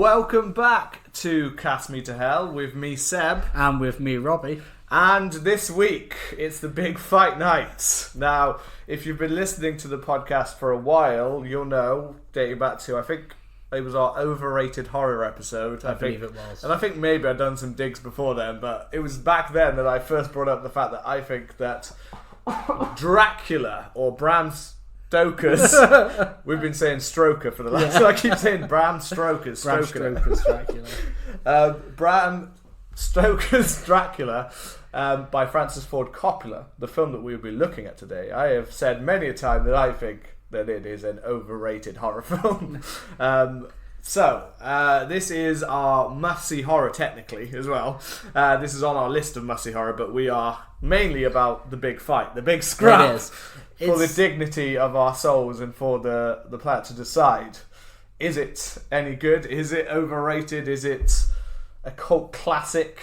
welcome back to Cast Me to Hell with me, Seb. And with me, Robbie. And this week, it's the big fight night. Now, if you've been listening to the podcast for a while, you'll know, dating back to, I think it was our Overrated Horror episode. I believe it was. And I think maybe I'd done some digs before then, but it was back then that I first brought up the fact that I think that Dracula, or Bram Stoker's, we've been saying Stoker for the last, so I keep saying Bram Stoker's Dracula. Bram Stoker's Dracula by Francis Ford Coppola, the film that we'll be looking at today. I have said many a time that I think that it is an overrated horror film. So this is our must-see horror technically as well. This is on our list of must-see horror, but we are mainly about the big fight, the big scrap, for the dignity of our souls and for the planet to decide. Is it any good? Is it overrated? Is it a cult classic?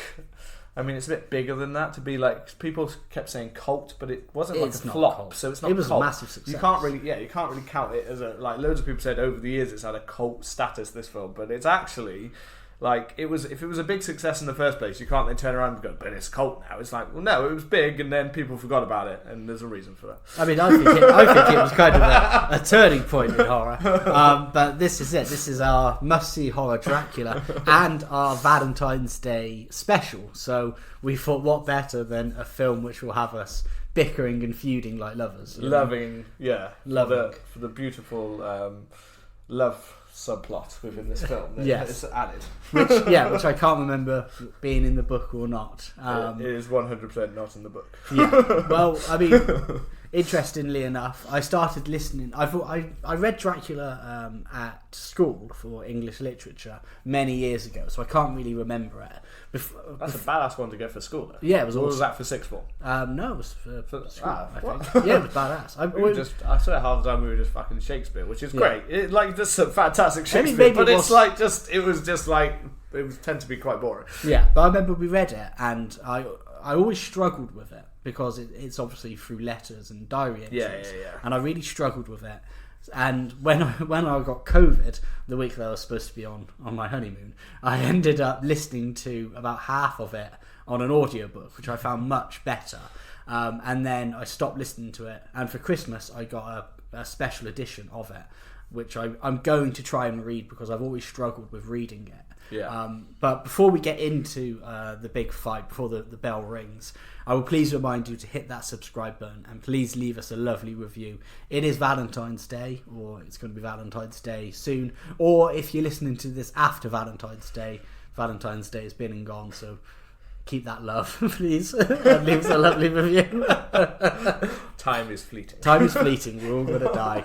I mean, it's a bit bigger than that to be like, people kept saying cult, but it wasn't like a flop, cult. So it's not. It was cult. A massive success. You can't really count it as a, like, loads of people said over the years it's had a cult status, this film, but it's actually like, if it was a big success in the first place, you can't then turn around and go, but it's cult now. It's like, well, no, it was big, and then people forgot about it, and there's a reason for that. I mean, I think it was kind of a turning point in horror. But this is it. This is our must-see horror Dracula and our Valentine's Day special. So we thought, what better than a film which will have us bickering and feuding like lovers. Loving. For the beautiful love subplot within this film. Yes. It's added. Which I can't remember being in the book or not. It is 100% not in the book. Yeah. Well, I mean, interestingly enough, I started listening. I read Dracula at school for English literature many years ago, so I can't really remember it. That's a badass one to get for school, though. Yeah, it was. Or was that for sixth form? No, it was for school. I what? think. Yeah, it was badass. I swear half the time we were just fucking Shakespeare, which is great. It, like, just some fantastic Shakespeare, maybe but it was tend to be quite boring. Yeah, but I remember we read it, and I always struggled with it because it's obviously through letters and diary entries. Yeah. And I really struggled with it. And when I got COVID, the week that I was supposed to be on my honeymoon, I ended up listening to about half of it on an audiobook, which I found much better. And then I stopped listening to it. And for Christmas, I got a special edition of it, which I'm going to try and read because I've always struggled with reading it. Yeah. But before we get into the big fight, before the bell rings, I will please remind you to hit that subscribe button and please leave us a lovely review. It is Valentine's Day, or it's going to be Valentine's Day soon, or if you're listening to this after Valentine's Day has been and gone, so keep that love, please, and leave us a lovely review. Time is fleeting. Time is fleeting. We're all going to die.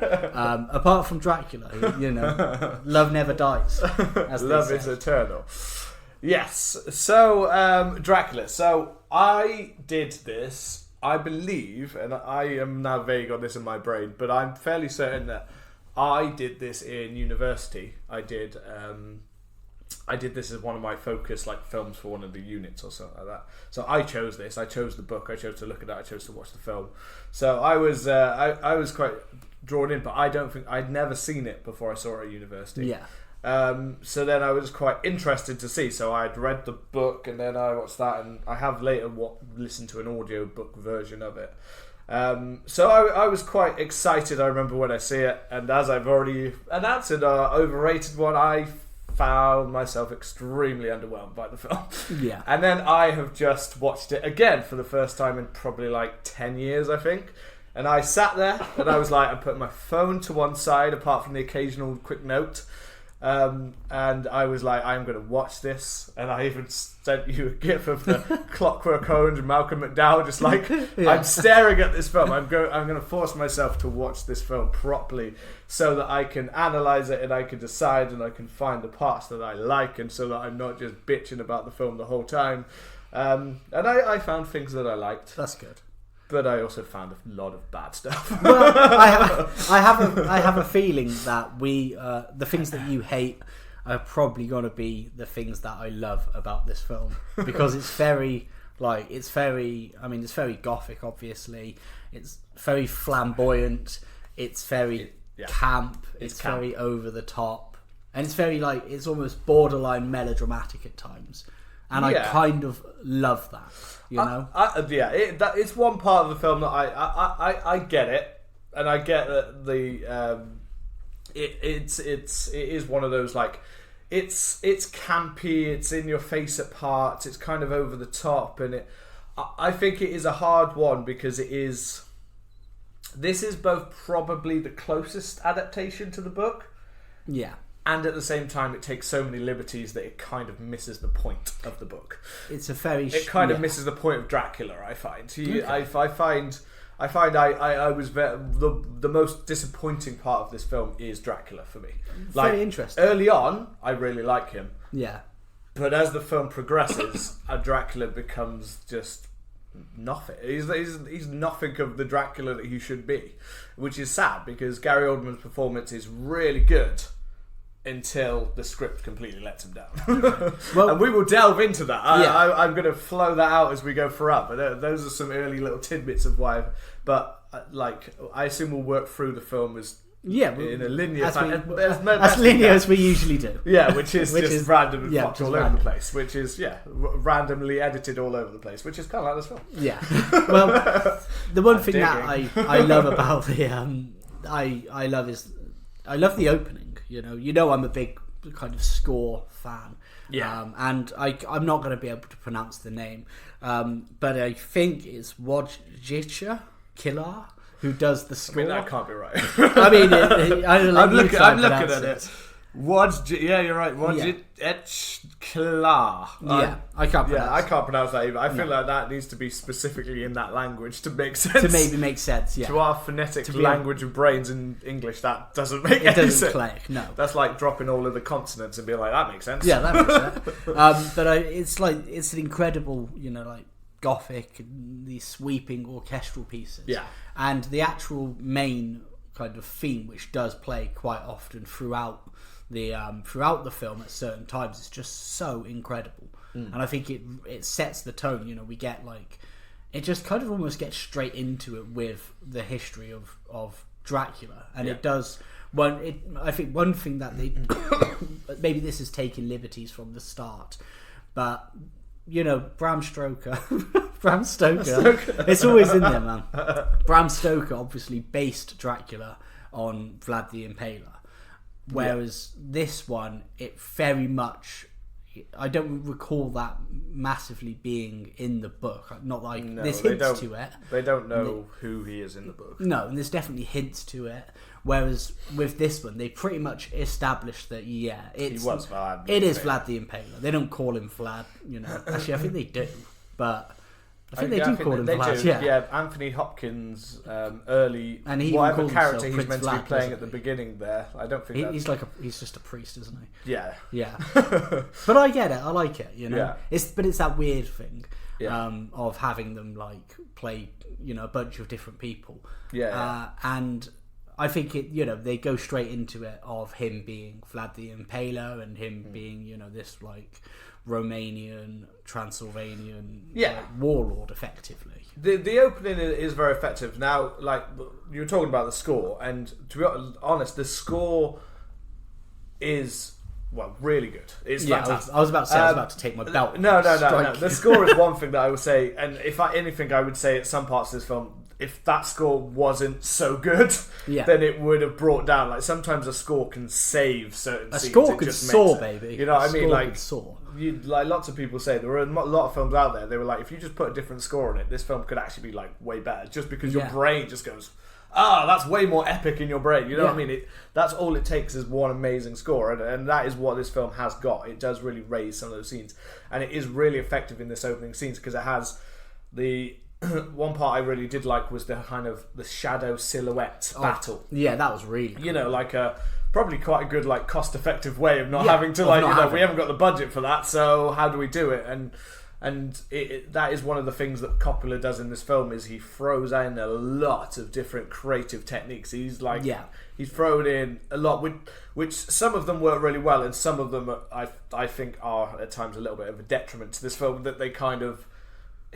Apart from Dracula, you know, love never dies. Love is eternal. Yes. So, Dracula. So, I did this, I believe, and I am now vague on this in my brain, but I'm fairly certain that I did this in university. I did this as one of my focus, like, films for one of the units or something like that. So I chose this. I chose the book. I chose to look at it. I chose to watch the film. So I was quite drawn in, but I don't think I'd never seen it before I saw it at university. Yeah. So then I was quite interested to see. So I'd read the book and then I watched that, and I have later listened to an audiobook version of it. So I was quite excited. I remember when I see it, and as I've already announced in our overrated one, I found myself extremely underwhelmed by the film. Yeah. And then I have just watched it again for the first time in probably like 10 years, I think. And I sat there and I was like, I'm putting my phone to one side apart from the occasional quick note. And I was like, I'm going to watch this. And I even sent you a gif of the Clockwork Orange and Malcolm McDowell, just like, yeah. I'm staring at this film. I'm going to force myself to watch this film properly so that I can analyse it and I can decide and I can find the parts that I like, and so that I'm not just bitching about the film the whole time. And I found things that I liked. That's good. But I also found a lot of bad stuff. Well, I have a feeling that the things that you hate are probably going to be the things that I love about this film, because it's very gothic, obviously. It's very flamboyant. It's very camp. It's very over the top. and it's very like it's almost borderline melodramatic at times, and I kind of love that. You know, it's one part of the film that I get it, and I get that it is one of those like it's campy, it's in your face at parts, it's kind of over the top, and I think it is a hard one because this is both probably the closest adaptation to the book, and at the same time it takes so many liberties that it kind of misses the point of the book. It's a very it kind of misses the point of Dracula, I find. I was the most disappointing part of this film is Dracula for me. Like, very interesting. Early on, I really like him. Yeah. But as the film progresses, Dracula becomes just nothing. He's nothing of the Dracula that he should be, which is sad because Gary Oldman's performance is really good until the script completely lets him down. Well, and we will delve into that. I'm going to flow that out as we go throughout. But those are some early little tidbits of why. But I assume we'll work through the film as in a linear as linear as we usually do. Yeah, which is just random and fucked all over the place. Which is randomly edited all over the place. Which is kind of like this film. Yeah. Well, the one thing that I love about the I love the opening. You know, I'm a big kind of score fan. Yeah. And I'm not going to be able to pronounce the name, but I think it's Wojciech Kilar who does the score. I mean, that can't be right. I mean, I'm looking at it. You're right. Klar. Yeah, I can't pronounce. Yeah, I can't pronounce that either. I feel like that needs to be specifically in that language to make sense. To maybe make sense, yeah. To our phonetic language of brains in English, that doesn't make any sense. It doesn't click, no. That's like dropping all of the consonants and being like, that makes sense. Yeah, that makes sense. But it's an incredible, like gothic, these sweeping orchestral pieces. Yeah. And the actual main kind of theme, which does play quite often throughout the film at certain times, it's just so incredible. And I think it sets the tone. We get it just kind of almost gets straight into it with the history of Dracula, and it does. I think one thing that they maybe this is taking liberties from the start, but Bram Stoker, it's always in there, man. Bram Stoker obviously based Dracula on Vlad the Impaler. Whereas this one, it very much, I don't recall that massively being in the book. Not there's hints to it. They don't know who he is in the book. No, and there's definitely hints to it. Whereas with this one, they pretty much established that he was Vlad. It is Vlad the Impaler. They don't call him Vlad. Actually, I think they do, but. I think they do call him Vlad, yeah. Anthony Hopkins, early, and he whatever character he's Prince meant Vlad, to be playing at the beginning there. I don't think he's just a priest, isn't he? Yeah. Yeah. But I get it, I like it, Yeah. It's that weird thing of having them play, a bunch of different people. Yeah. And I think they go straight into it of him being Vlad the Impaler and him being, this Romanian, Transylvanian warlord, effectively. The opening is very effective. Now, you were talking about the score, and to be honest, the score is really good. It's fantastic. I was about to say I was about to take my belt. No. The score is one thing that I would say, and if anything, I would say at some parts of this film, if that score wasn't so good, then it would have brought down. Sometimes a score can save certain scenes. A score could soar, baby. You know what I mean? Lots of people say there were a lot of films out there. They were like, if you just put a different score on it, this film could actually be way better. Just because your brain just goes, that's way more epic in your brain. You know what I mean? That's all it takes is one amazing score, and that is what this film has got. It does really raise some of those scenes, and it is really effective in this opening scenes because it has the. One part I really did like was the kind of the shadow silhouette battle. Yeah, that was really cool. Probably quite a good cost-effective way of not having to we haven't got the budget for that, so how do we do it? And that is one of the things that Coppola does in this film is he throws in a lot of different creative techniques. He's he's thrown in a lot, which some of them work really well, and some of them I think are at times a little bit of a detriment to this film, that they kind of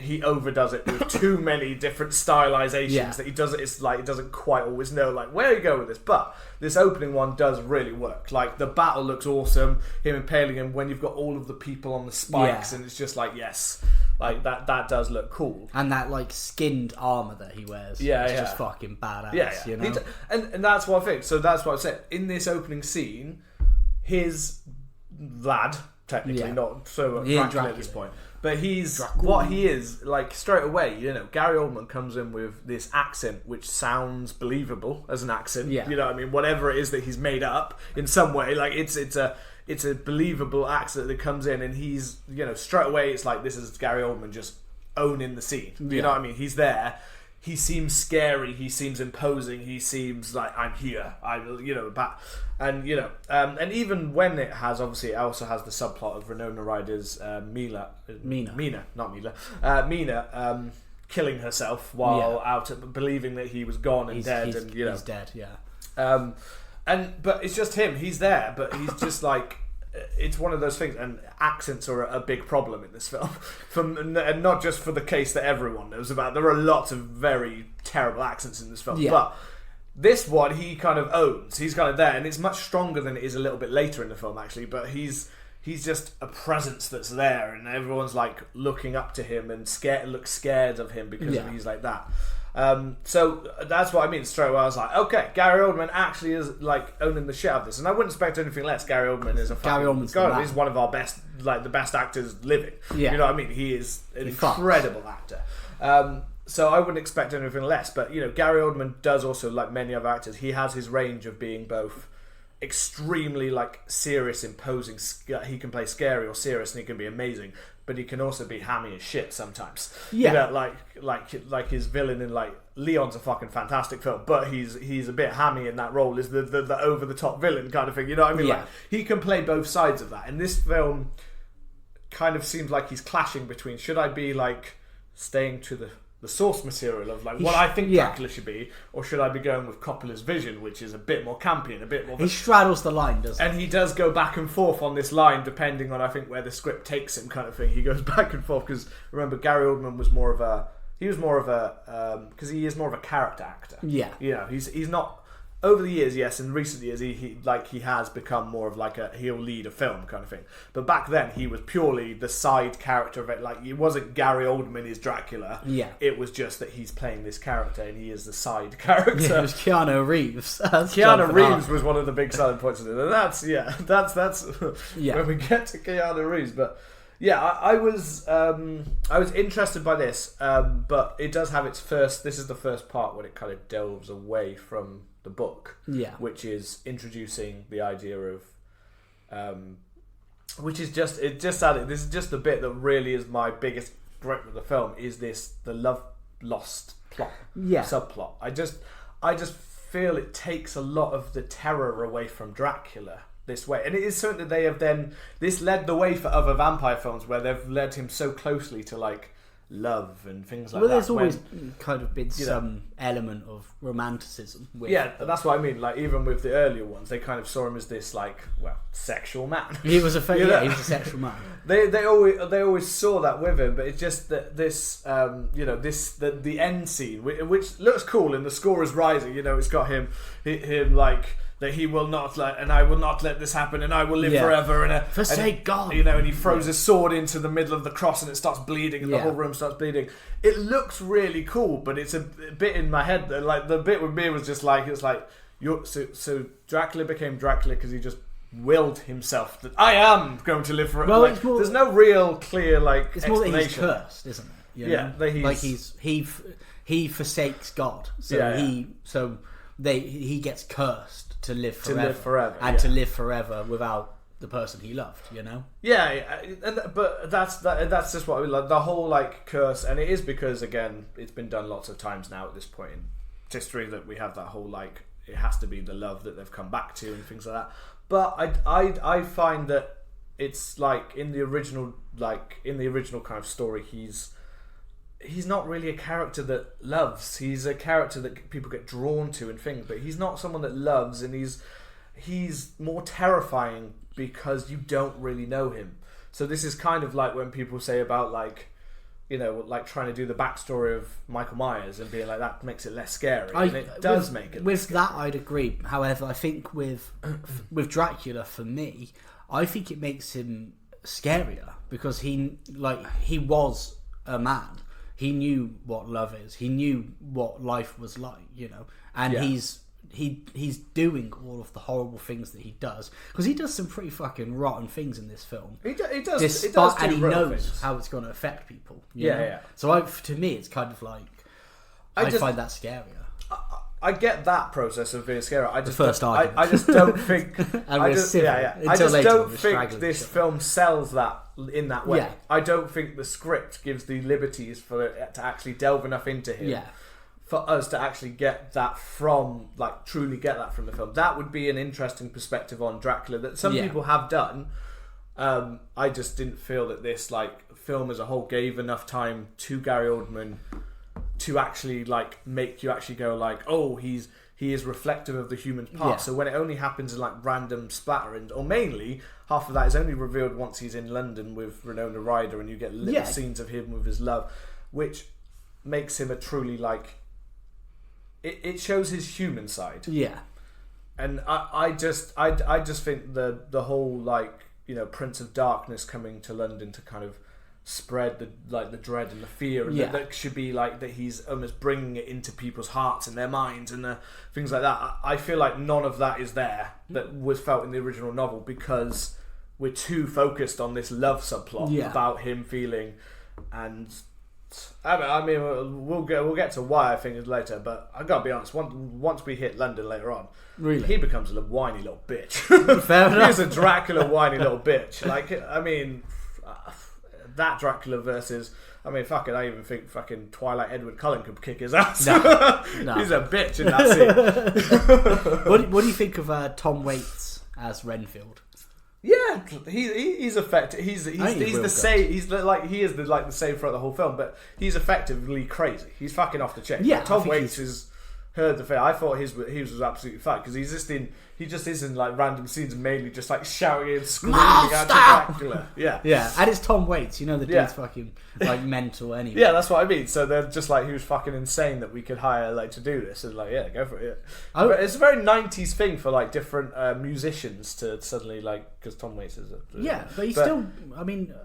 he overdoes it with too many different stylizations that he doesn't. It's like he doesn't quite always know like where you go with this. But this opening one does really work. Like the battle looks awesome. Him impaling him when you've got all of the people on the spikes, and it's just like yes, like that does look cool. And that like skinned armor that he wears, is just fucking badass. You know, and that's what I think. So that's what I said in this opening scene. His lad, technically not so much Dracula at this point. But he's what he is, like straight away, you know, Gary Oldman comes in with this accent which sounds believable as an accent. Yeah. You know what I mean? Whatever it is that he's made up in some way, like it's a believable accent that comes in, and he's, you know, straight away it's like this is Gary Oldman just owning the scene. You know what I mean? He's there. He seems scary. He seems imposing. He seems like I'm here. And even when it has, obviously, it also has the subplot of Winona Ryder's Mina killing herself while out, believing that he was gone and dead, and you know he's dead. Yeah. But it's just him. He's there, but he's just like. It's one of those things, and accents are a big problem in this film, and not just for the case that everyone knows about. There are lots of very terrible accents in this film, but this one he kind of owns. He's kind of there, and it's much stronger than it is a little bit later in the film, actually. But he's just a presence that's there, and everyone's like looking up to him and looks scared of him because he's like that. So that's what I mean. Straight away, I was like, okay, Gary Oldman actually is like owning the shit out of this, and I wouldn't expect anything less. Gary Oldman is he's one of our best, like the best actors living. Yeah. You know what I mean? He is an incredible actor. So I wouldn't expect anything less. But you know, Gary Oldman does also, like many other actors, he has his range of being both extremely like serious, imposing. He can play scary or serious, and he can be amazing. But he can also be hammy as shit sometimes. Yeah, you know, like his villain in like Leon's a fucking fantastic film, but he's a bit hammy in that role as the over the top villain kind of thing. You know what I mean? Yeah. Like he can play both sides of that. And this film kind of seems like he's clashing between should I be like staying to the source material of like what I think Dracula should be, or should I be going with Coppola's vision, which is a bit more campy and a bit more. He straddles the line, doesn't he? And he does go back and forth on this line depending on I think where the script takes him, kind of thing. He goes back and forth because remember Gary Oldman was more of a because he is more of a character actor. Yeah, you know, he's not. Over the years, yes, in recent years, he has become more of like he'll lead a film kind of thing. But back then, he was purely the side character of it. Like it wasn't Gary Oldman is Dracula. Yeah, it was just that he's playing this character and he is the side character. Yeah, it was Keanu Reeves. Keanu Reeves was one of the big selling points of it, and that's when we get to Keanu Reeves. But yeah, I was interested by this, but it does have its first. This is the first part when it kind of delves away from the book, which is introducing the idea of, which is just this is just the bit that really is my biggest gripe with the film is the love lost plot, subplot. I just feel it takes a lot of the terror away from Dracula this way, and it is something that they have then this led the way for other vampire films where they've led him so closely to like love and things like that. Well, there's always kind of been some element of romanticism. That's what I mean. Like even with the earlier ones, they kind of saw him as this like sexual man. He was a he was a sexual man. They always saw that with him, but it's just that this the end scene which looks cool and the score is rising. You know, it's got him like. That he will not let, and I will not let this happen, and I will live forever. And forsake God, you know. And he throws his sword into the middle of the cross, and it starts bleeding, and the whole room starts bleeding. It looks really cool, but it's a bit in my head. Like the bit with me was just like it's like so Dracula became Dracula because he just willed himself that I am going to live forever. Well, like, there's no real clear like it's explanation. More that he's cursed, isn't it? You know? He forsakes God, so he gets cursed. To live forever, and to live forever without the person he loved, you know. But that's just what we like. The whole like curse, and it is because again, it's been done lots of times now at this point in history that we have that whole like it has to be the love that they've come back to and things like that. But I find that it's like in the original kind of story, he's not really a character that loves. He's a character that people get drawn to and things, but he's not someone that loves, and he's more terrifying because you don't really know him. So this is kind of like when people say about like you know, like trying to do the backstory of Michael Myers and being like that makes it less scary. And it does make it. With that, I'd agree. However, I think with Dracula, for me, I think it makes him scarier because he was a man. He knew what love is. He knew what life was like, you know, and he's doing all of the horrible things that he does because he does some pretty fucking rotten things in this film. He does, and he knows things. how it's going to affect people. Yeah. So to me, it's kind of like I find that scarier. I get that process of being scary. I just don't think. I just don't think this film sells that in that way. Yeah. I don't think the script gives the liberties for it to actually delve enough into him. Yeah. For us to actually get that truly get that from the film. That would be an interesting perspective on Dracula that some people have done. I just didn't feel that this film as a whole gave enough time to Gary Oldman to actually make you actually go oh, he is reflective of the human part. Yeah. So when it only happens in random splatter, or mainly half of that is only revealed once he's in London with Winona Ryder, and you get little scenes of him with his love, which makes him a truly it shows his human side. Yeah. And I just think the whole Prince of Darkness coming to London to kind of spread the dread and the fear, and that should be that he's almost bringing it into people's hearts and their minds and things like that. I feel like none of that is there that was felt in the original novel because we're too focused on this love subplot about him feeling. And I mean, we'll get to why I think is later, but I gotta be honest. Once we hit London later on, really, he becomes a whiny little bitch. Fair enough. He's a Dracula whiny little bitch. That Dracula versus, fuck it, I even think fucking Twilight Edward Cullen could kick his ass. No. He's a bitch in that scene. What do you think of Tom Waits as Renfield? Yeah, he's effective. He's the same. He's he is the same throughout the whole film, but he's effectively crazy. He's fucking off the chain. Yeah, Tom Waits is heard the thing. I thought he was absolutely fine because he just is in random scenes, mainly just shouting and screaming at Dracula. Yeah, and it's Tom Waits. You know the dude's fucking mental anyway. Yeah, that's what I mean. So they're just he was fucking insane that we could hire to do this, and go for it. Yeah. But it's a very 90s thing for different musicians to suddenly because Tom Waits is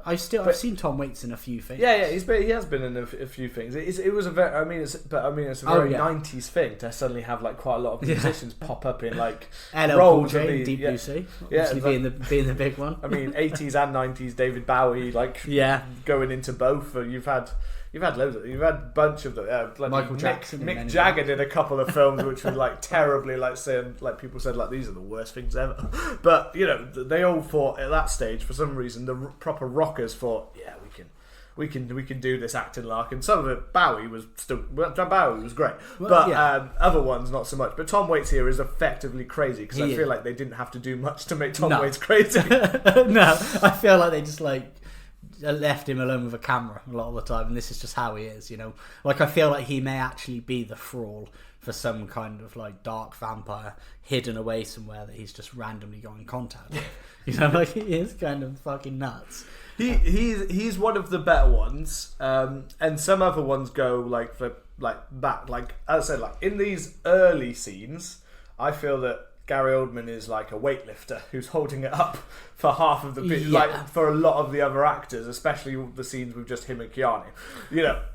I've seen Tom Waits in a few things. Yeah, he has been in a few things. It was a very it's a very 90s thing to suddenly have quite a lot of musicians pop up in LL Cool J, Deep Blue Sea, obviously being the big one. I mean, 80s and 90s, David Bowie, going into both. You've had loads of, you've had a bunch of them. Michael Jackson, Mick Jagger did a couple of films which were terribly saying people said these are the worst things ever. But they all thought at that stage for some reason the proper rockers thought we can do this acting lark, and some of it Bowie was great, but other ones not so much. But Tom Waits here is effectively crazy because I feel like they didn't have to do much to make Tom Waits crazy. No, I feel like they just left him alone with a camera a lot of the time, and this is just how he is. I feel like he may actually be the thrall for some kind of dark vampire hidden away somewhere that he's just randomly got in contact with. He is kind of fucking nuts. He's one of the better ones, and some other ones go that. As I said, in these early scenes, I feel that Gary Oldman is a weightlifter who's holding it up for half of the for a lot of the other actors, especially the scenes with just him and Keanu.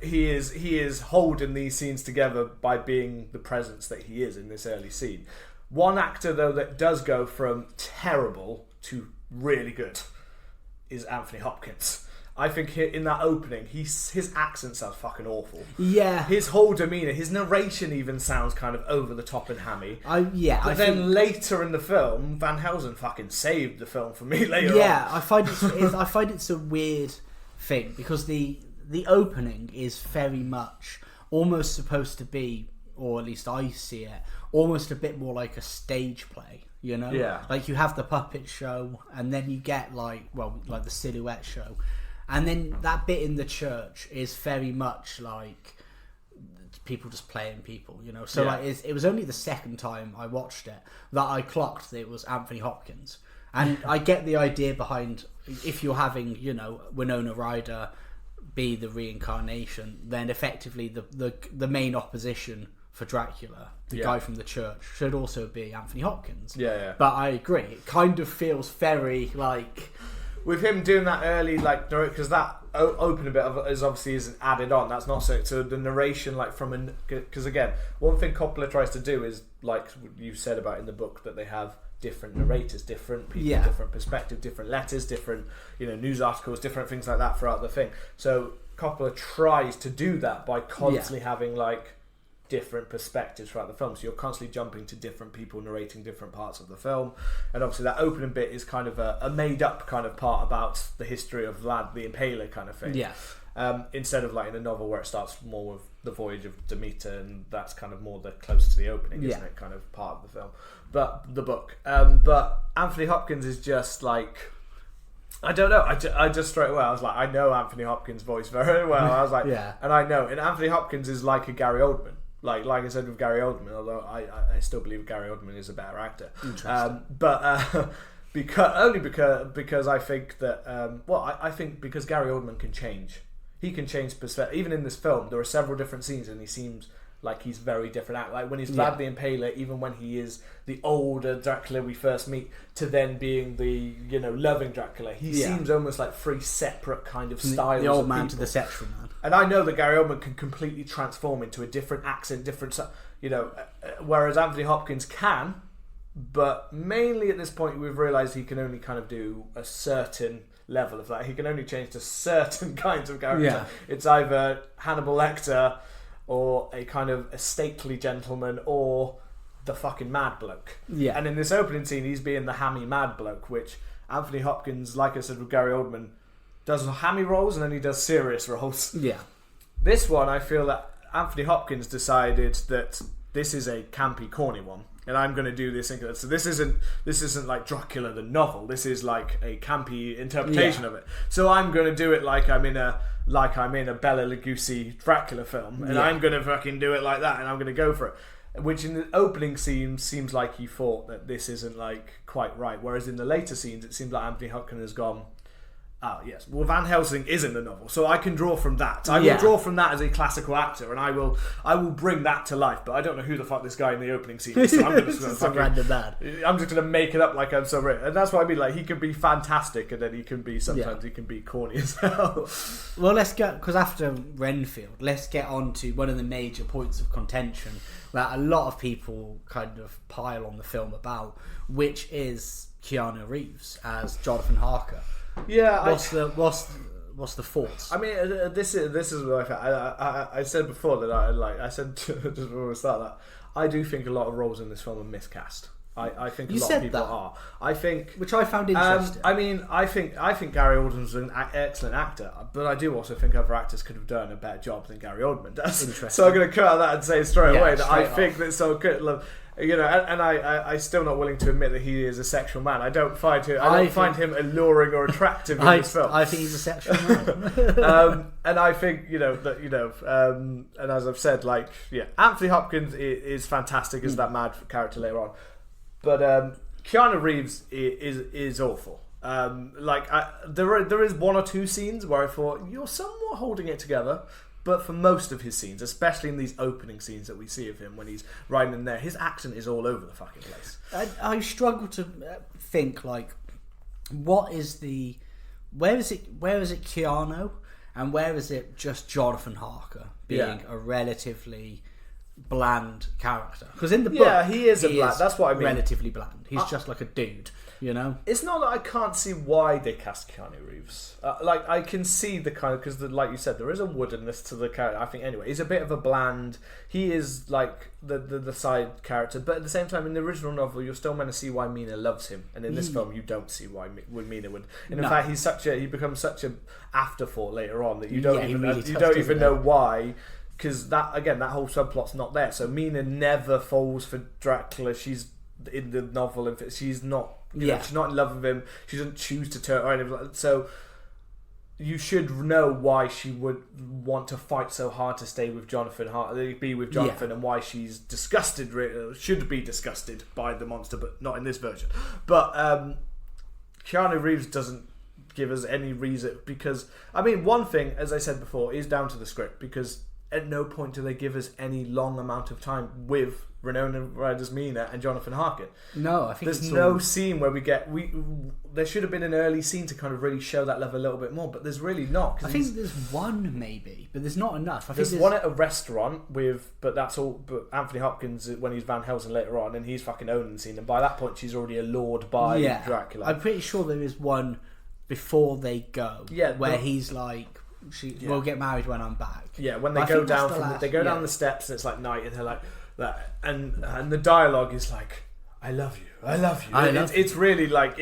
He is holding these scenes together by being the presence that he is in this early scene. One actor though that does go from terrible to really good is Anthony Hopkins. I think in that opening, his accent sounds fucking awful. Yeah. His whole demeanour, his narration even sounds kind of over the top and hammy. But then later in the film, Van Helsing fucking saved the film for me later on. Yeah, I find it's a weird thing because the opening is very much almost supposed to be, or at least I see it, almost a bit more like a stage play. Yeah. You have the puppet show, and then you get the silhouette show, and then that bit in the church is very much people just playing people, So it was only the second time I watched it that I clocked that it was Anthony Hopkins, and I get the idea behind if you're having Winona Ryder be the reincarnation, then effectively the main opposition for Dracula, the guy from the church, should also be Anthony Hopkins. Yeah. But I agree, it kind of feels very like, with him doing that early, like, because that opening bit of is obviously isn't added on. That's not so the narration, like, from because again, one thing Coppola tries to do is, like you said about in the book, that they have different narrators, different people, different perspective, different letters, different, you know, news articles, different things like that throughout the thing. So Coppola tries to do that by constantly having, like, different perspectives throughout the film. So you're constantly jumping to different people narrating different parts of the film. And obviously that opening bit is kind of a made up kind of part about the history of Vlad the Impaler kind of thing. Yeah. Instead of like in a novel where it starts more with the voyage of Demeter, and that's kind of more the close to the opening, isn't it? Kind of part of the film. But the book. But Anthony Hopkins is just like, I don't know. I just straight away I was like, I know Anthony Hopkins' voice very well. I was like, and I know. And Anthony Hopkins is like a Gary Oldman. Like I said with Gary Oldman, although I still believe Gary Oldman is a better actor. Because I think that I think because Gary Oldman can change. He can change perspective. Even in this film, there are several different scenes, and he seems like he's very different. Like when he's Vlad the Impaler, even when he is the older Dracula we first meet, to then being the, you know, loving Dracula, he seems almost like three separate kind of styles. The old of man people. To the sexual man. And I know that Gary Oldman can completely transform into a different accent, different, you know, whereas Anthony Hopkins can, but mainly at this point we've realised he can only kind of do a certain level of that. He can only change to certain kinds of character. Yeah. It's either Hannibal Lecter or a kind of a stately gentleman or the fucking mad bloke. Yeah. And in this opening scene, he's being the hammy mad bloke, which Anthony Hopkins, like I said with Gary Oldman, does hammy roles and then he does serious roles. Yeah. This one, I feel that Anthony Hopkins decided that this is a campy, corny one, and I'm going to do this. So this isn't like Dracula the novel. This is like a campy interpretation of it. So I'm going to do it like I'm in a Bela Lugosi Dracula film, and I'm going to fucking do it like that, and I'm going to go for it. Which in the opening scene seems like he thought that this isn't like quite right, whereas in the later scenes it seems like Anthony Hopkins has gone, oh yes, well Van Helsing isn't the novel, so I can draw from that. I will draw from that as a classical actor, and I will bring that to life. But I don't know who the fuck this guy in the opening scene is, so I'm just going to make it up like I'm so rich. And that's what I mean. Like he can be fantastic, and then he can be sometimes he can be corny as hell. Well, let's get, because after Renfield, let's get on to one of the major points of contention that a lot of people kind of pile on the film about, which is Keanu Reeves as Jonathan Harker. Yeah, what's the thoughts? I mean, this is what I said before that I said just before we start that I do think a lot of roles in this film are miscast. I think a lot of people are. I think, which I found interesting. I mean, I think Gary Oldman's an excellent actor, but I do also think other actors could have done a better job than Gary Oldman does. So I'm going to cut out that and say straight away that I think that so good. You know, and I'm still not willing to admit that he is a sexual man. I don't find him alluring or attractive in this film. I think he's a sexual man. And I think and as I've said, Anthony Hopkins is fantastic as that mad character later on, but Keanu Reeves is awful. There is one or two scenes where I thought you're somewhat holding it together. But for most of his scenes, especially in these opening scenes that we see of him when he's riding in there, his accent is all over the fucking place. I struggle to think, like, where is it Keanu and where is it just Jonathan Harker being a relatively bland character? Because in the book, he is bland. That's what I mean. Relatively bland. He's just like a dude. You know, it's not that I can't see why they cast Keanu Reeves. I can see the kind of, because like you said, there is a woodenness to the character. I think anyway, he's a bit of a bland. He is like the side character, but at the same time, in the original novel, you're still meant to see why Mina loves him, and in this film, you don't see why Mina would. And in fact, he becomes such a afterthought later on that you don't even know why. Because that whole subplot's not there. So Mina never falls for Dracula. She's in the novel, and she's not. She's not in love with him. She doesn't choose to turn or anything like that. So you should know why she would want to fight so hard to stay with Jonathan, and why she's disgusted. Should be disgusted by the monster, but not in this version. But Keanu Reeves doesn't give us any reason, because I mean, one thing, as I said before, is down to the script, because at no point do they give us any long amount of time with Winona Ryder's Mina and Jonathan Harker. No, I think there's no scene where there should have been an early scene to kind of really show that level a little bit more, but there's really not. I think there's one maybe, but there's not enough. I think there's one at a restaurant but that's all. But Anthony Hopkins, when he's Van Helsing later on, and he's fucking owning the scene, and by that point she's already allured by Dracula. I'm pretty sure there is one before they go, where he's like, we'll get married when I'm back. Yeah, when they go down down the steps and it's like night, and they're like that, and the dialogue is like, I love you. It's really like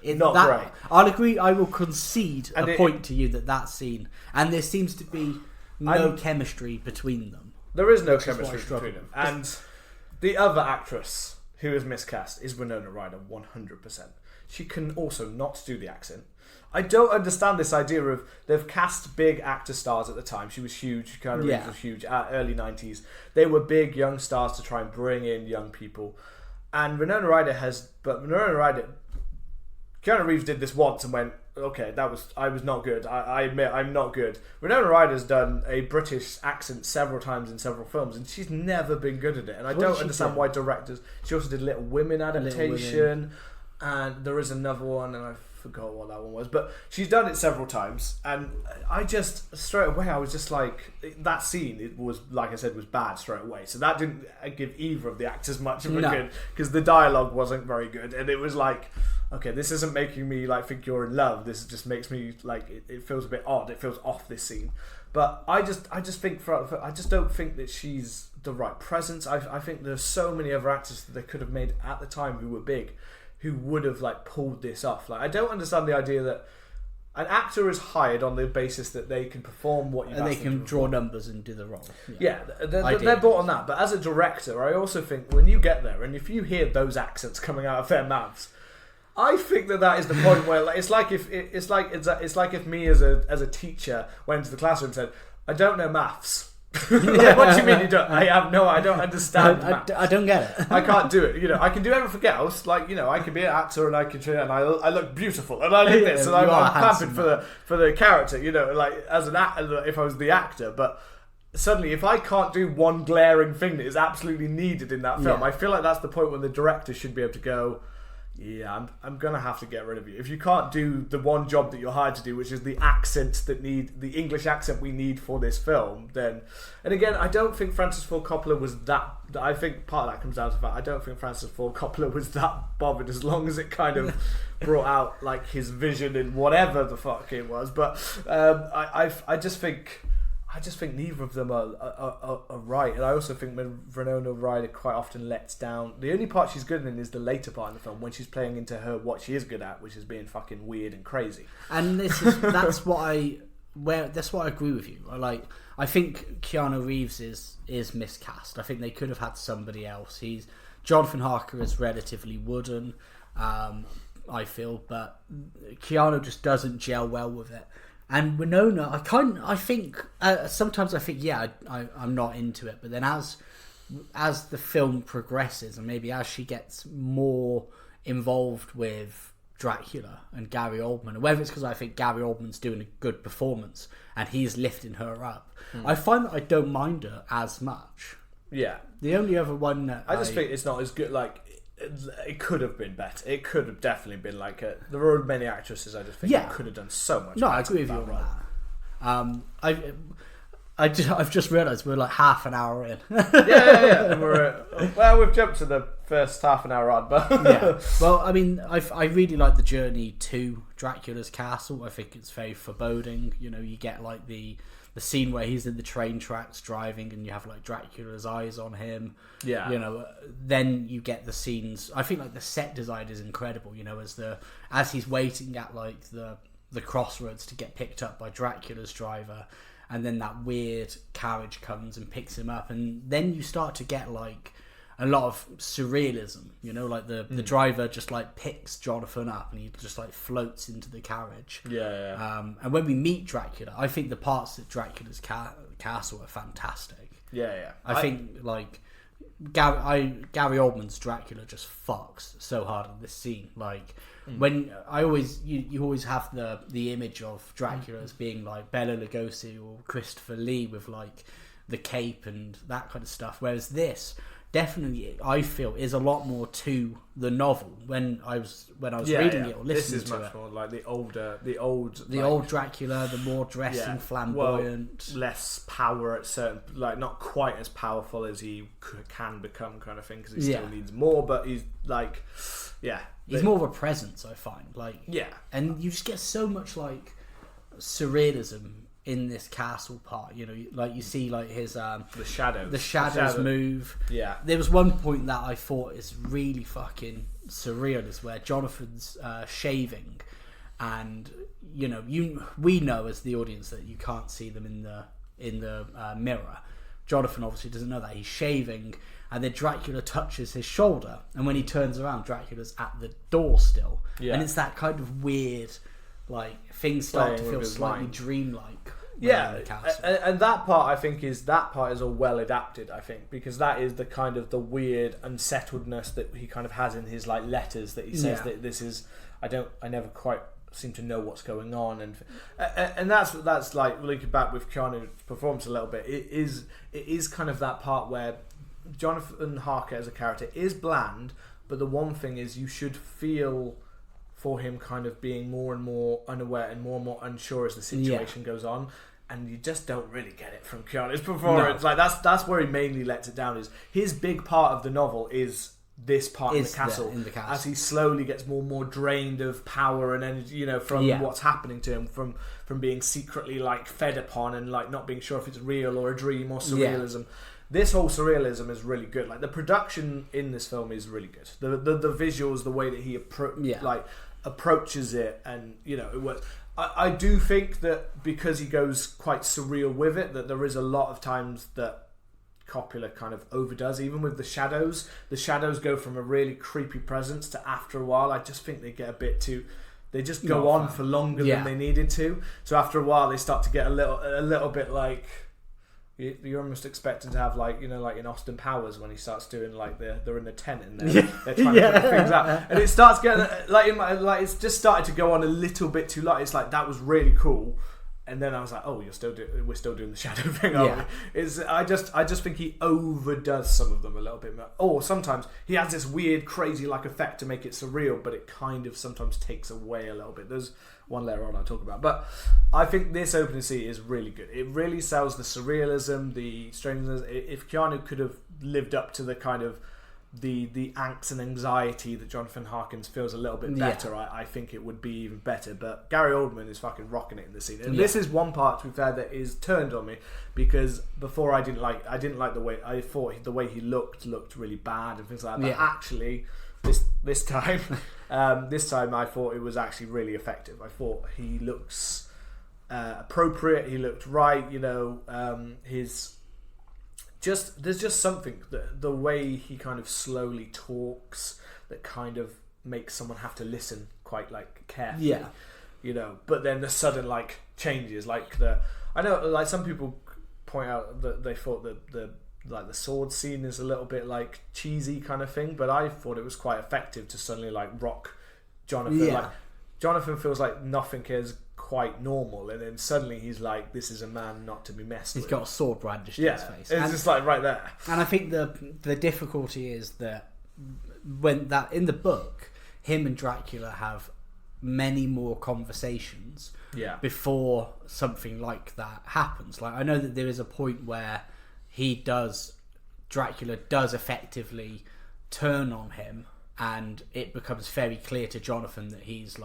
not great. I'll agree. I will concede a point to you that scene, and there seems to be no chemistry between them. There is no chemistry between them, and the other actress who is miscast is Winona Ryder 100%. She can also not do the accent. I don't understand this idea of they've cast big actor stars at the time. She was huge. Keanu Reeves was huge. Early 90s. They were big young stars to try and bring in young people. And Winona Ryder Keanu Reeves did this once and went, okay, I was not good. I admit I'm not good. Winona Ryder's done a British accent several times in several films, and she's never been good at it. And I don't understand why directors. She also did Little Women adaptation, and there is another one, and I forgot what that one was, but she's done it several times, and I just straight away I was just like, that scene, it was, like I said, was bad straight away, so that didn't give either of the actors much of a good, because the dialogue wasn't very good, and it was like, okay, this isn't making me like think you're in love, this just makes me like, it feels a bit odd, it feels off, this scene. But I just think I just don't think that she's the right presence. I think there's so many other actors that they could have made at the time who were big, who would have like pulled this off. Like, I don't understand the idea that an actor is hired on the basis that they can perform what you and they can draw numbers and do the role. They're bought on that. But as a director, I also think when you get there and if you hear those accents coming out of their mouths, I think that is the point where like, it's like if me as a teacher went into the classroom and said, I don't know maths. Like, what do you mean you don't? I don't understand. I don't get it. I can't do it. I can do everything else. Like, I can be an actor and I look beautiful and I look this and I'm clapping for the character. Like as an actor, if I was the actor, but suddenly if I can't do one glaring thing that is absolutely needed in that film, I feel like that's the point when the director should be able to go, yeah, I'm gonna have to get rid of you if you can't do the one job that you're hired to do, which is the accents that need the English accent we need for this film. Then, and again, I don't think Francis Ford Coppola was that. I think part of that comes down to the fact I don't think Francis Ford Coppola was that bothered, as long as it kind of brought out like his vision in whatever the fuck it was. But I just think neither of them are right, and I also think Winona Ryder quite often lets down. The only part she's good in is the later part in the film when she's playing into what she is good at, which is being fucking weird and crazy. And that's what I agree with you. I think Keanu Reeves is miscast. I think they could have had somebody else. Jonathan Harker is relatively wooden, I feel, but Keanu just doesn't gel well with it. And Winona, sometimes I think, I'm not into it. But then as the film progresses, and maybe as she gets more involved with Dracula and Gary Oldman, and whether it's because I think Gary Oldman's doing a good performance and he's lifting her up, I find that I don't mind her as much. Yeah. The only other one that I just think it's not as good, like... It could have been better. It could have definitely been like there are many actresses I just think could have done so much. No, I agree with you on that. I've just realised we're like half an hour in. yeah. And we've jumped to the first half an hour on, but Well, I mean, I really like the journey to Dracula's castle. I think it's very foreboding. You get like the scene where he's in the train tracks driving and you have like Dracula's eyes on him. Yeah. Then you get the scenes. I think like the set design is incredible, as he's waiting at like the crossroads to get picked up by Dracula's driver, and then that weird carriage comes and picks him up, and then you start to get like a lot of surrealism, like the driver just like picks Jonathan up and he just like floats into the carriage. And when we meet Dracula, I think the parts at Dracula's castle are fantastic. I think like Gary Oldman's Dracula just fucks so hard in this scene. Like when you always have the image of Dracula as being like Bela Lugosi or Christopher Lee with like the cape and that kind of stuff, whereas this definitely I feel is a lot more to the novel when I was reading it or listening to it. This is much more like the old Dracula, the more dressing, flamboyant, less power at certain, like not quite as powerful as he can become, kind of thing, because he still needs more. But he's like, he's more of a presence, I find. Like, and you just get so much like surrealism in this castle part, you know, like you see like his the shadows move. Yeah, there was one point that I thought is really fucking surreal, is where Jonathan's shaving, and you know, we know as the audience that you can't see them in the mirror. Jonathan obviously doesn't know that he's shaving, and then Dracula touches his shoulder, and when he turns around, Dracula's at the door still, and it's that kind of weird, like things start to feel slightly dreamlike. Yeah, and that part I think is all well adapted, I think, because that is the kind of the weird unsettledness that he kind of has in his like letters, that he says that this is I never quite seem to know what's going on, and that's like looking back with Keanu's performance a little bit. It is kind of that part where Jonathan Harker as a character is bland, but the one thing is you should feel for him kind of being more and more unaware and more unsure as the situation goes on, and you just don't really get it from Keanu's performance. No. Like that's where he mainly lets it down. Is his big part of the novel is this part in the castle, as he slowly gets more and more drained of power and energy, you know, from what's happening to him, from being secretly like fed upon and like not being sure if it's real or a dream or surrealism. Yeah. This whole surrealism is really good. Like the production in this film is really good. The visuals, the way that he approaches it, and you know, it works. I do think that because he goes quite surreal with it, that there is a lot of times that Coppola kind of overdoes, even with the shadows. The shadows go from a really creepy presence to, after a while, I just think they get a bit too. They just go on for longer than they needed to. So after a while, they start to get a little bit like. You're almost expecting to have like, you know, like in Austin Powers when he starts doing like they're in the tent and they're trying to figure things out, and it starts getting like it's just started to go on a little bit too long. It's like that was really cool, and then I was like, oh, we're still doing the shadow thing, aren't we? I just think he overdoes some of them a little bit more. Or sometimes he has this weird, crazy like effect to make it surreal, but it kind of sometimes takes away a little bit. There's one later on I'll talk about, but I think this opening scene is really good. It really sells the surrealism, the strangeness. If Keanu could have lived up to the kind of the angst and anxiety that Jonathan Harkins feels a little bit better, I think it would be even better. But Gary Oldman is fucking rocking it in the scene, and this is one part, to be fair, that is turned on me, because before I didn't like the way I thought the way he looked really bad and things like that. But actually, this time I thought it was actually really effective. I thought he looks appropriate. He looked right. You know, there's just something, the way he kind of slowly talks that kind of makes someone have to listen quite like carefully. Yeah. You know, but then the sudden like changes, like I know like some people point out that they thought that the sword scene is a little bit like cheesy kind of thing, but I thought it was quite effective to suddenly like rock Jonathan. Yeah. Like Jonathan feels like nothing is quite normal, and then suddenly he's like, this is a man not to be messed with. He's got a sword brandished in his face. It's just like right there. And I think the difficulty is that when that in the book, him and Dracula have many more conversations before something like that happens. Like I know that there is a point where Dracula does effectively turn on him, and it becomes very clear to Jonathan that he's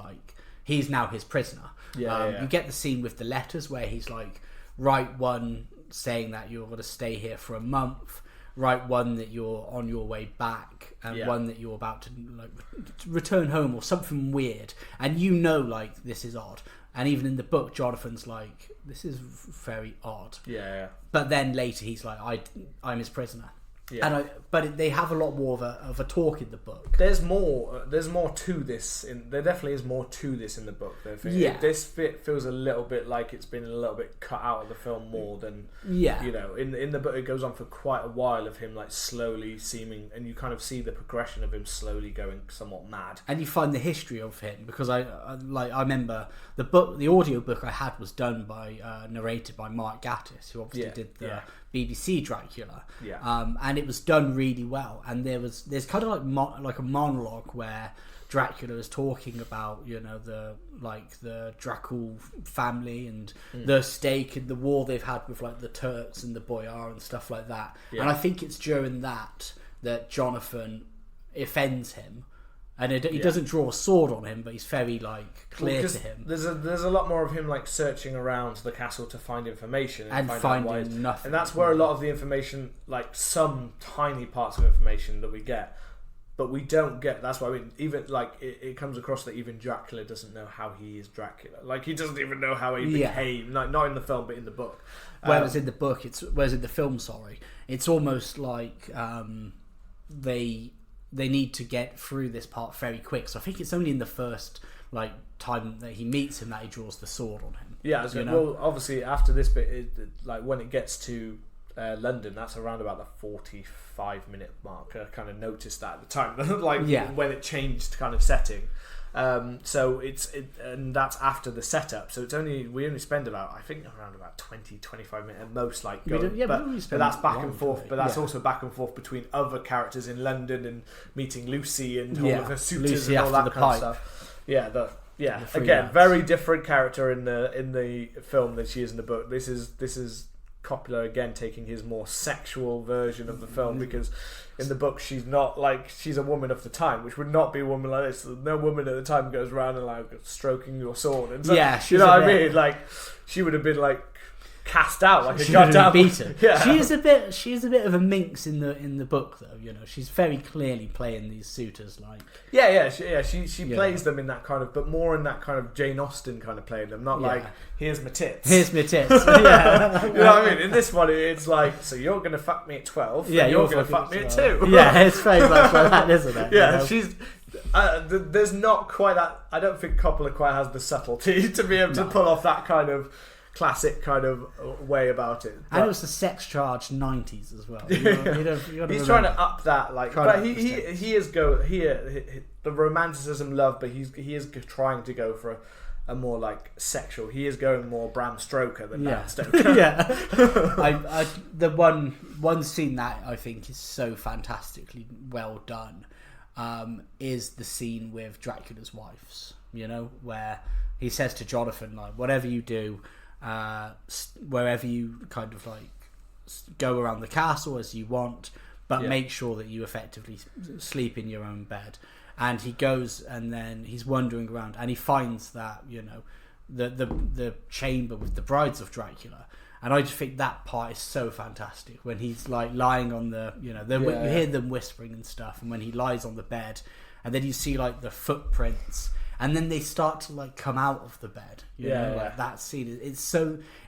now his prisoner. You get the scene with the letters where he's like, write one saying that you're going to stay here for a month, write one that you're on your way back, and one that you're about to like return home, or something weird, and you know, like, this is odd. And even in the book, Jonathan's like, this is very odd. But then later he's like, I'm his prisoner. Yeah. But they have a lot more of a talk in the book. There's more to this. There definitely is more to this in the book. Though. This feels a little bit like it's been a little bit cut out of the film more than in the book. It goes on for quite a while of him like slowly seeming, and you kind of see the progression of him slowly going somewhat mad. And you find the history of him, because I remember the audio book I had was done by narrated by Mark Gatiss, who obviously did the BBC Dracula, and it was done really well. And there's kind of like a monologue where Dracula is talking about the Dracula family and the stake and the war they've had with like the Turks and the Boyar and stuff like that. And I think it's during that Jonathan offends him. And he doesn't draw a sword on him, but he's very clear to him. There's a lot more of him searching around the castle to find information and finding nothing. And that's where a lot of the information, some tiny parts of information that we get, but we don't get. That's why even it comes across that even Dracula doesn't know how he is Dracula. He doesn't even know how he became. Not in the film, but in the book. Whereas in the book, whereas in the film, it's almost like they need to get through this part very quick. So I think it's only in the first time that he meets him that he draws the sword on him. Yeah, well, obviously after this bit, when it gets to London, that's around about the 45-minute mark. I kind of noticed that at the time, when it changed kind of setting. So and that's after the setup. So we only spend around 20-25 minutes at most. But that's back and forth. But that's also back and forth between other characters in London and meeting Lucy and all of her suitors Lucy and all that kind of stuff. Again, very different character in the film than she is in the book. This is Coppola again taking his more sexual version of the film, because in the book she's not she's a woman of the time, which would not be a woman like this. No woman at the time goes around and stroking your sword and you know what I mean. She would have been cast out like a goddamn beaten. She is a bit of a minx in the book though. She's very clearly playing these suitors she plays them in that kind of, but more in that kind of Jane Austen kind of playing them, not here's my tits. You know what I mean? In this one it's so you're gonna fuck me at 12 and you're gonna fuck me at 2. It's very much like that, isn't it? She's there's not quite that. I don't think Coppola quite has the subtlety to be able to pull off that kind of classic kind of way about it. And it was the sex charged 90s as well. He's trying to up that, but he is the romanticism love, but he is trying to go for a more sexual. He is going more Bram Stoker than that Stoker. The one scene that I think is so fantastically well done is the scene with Dracula's wives. Where he says to Jonathan, whatever you do, wherever you kind of go around the castle as you want, but make sure that you effectively sleep in your own bed. And he goes and then he's wandering around and he finds that the chamber with the brides of Dracula. And I just think that part is so fantastic when he's lying on you hear them whispering and stuff, and when he lies on the bed and then you see the footprints. And then they start to come out of the bed, that scene. It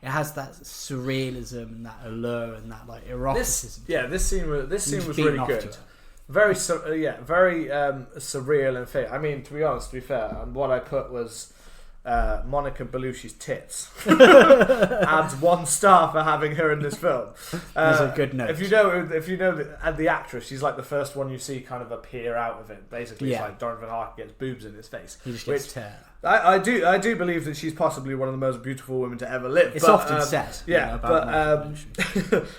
has that surrealism and that allure and that eroticism. This scene was really good. Very surreal and fake. I mean, to be fair, what I put was Monica Bellucci's tits. Adds 1 star for having her in this film. That's a good note. If you know the actress, she's the first one you see kind of appear out of it. Basically, it's Jonathan Harker gets boobs in his face. He just gets tear. I do believe that she's possibly one of the most beautiful women to ever live. It's often said, but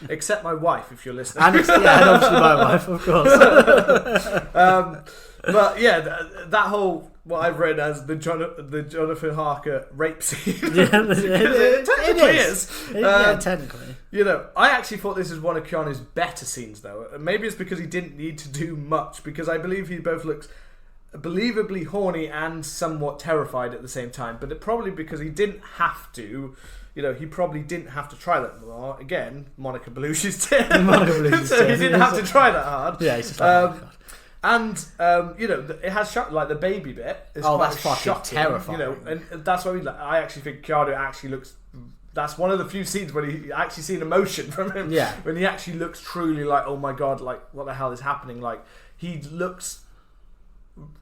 except my wife, if you're listening, and obviously my wife, of course. But that whole what I've read as the Jonathan Harker rape scene. It technically is. Technically. I actually thought this is one of Keanu's better scenes, though. Maybe it's because he didn't need to do much, because I believe he both looks believably horny and somewhat terrified at the same time. But it probably because he didn't have to. He probably didn't have to try that more. Again, Monica Bellucci's tits. So he didn't have to try that hard. Yeah, he's just and it has shot the baby bit. That's fucking terrifying. And that's why I actually think Keanu actually looks that's one of the few scenes when you actually see an emotion from him. Yeah. When he actually looks truly like, oh my god, like what the hell is happening? Like he looks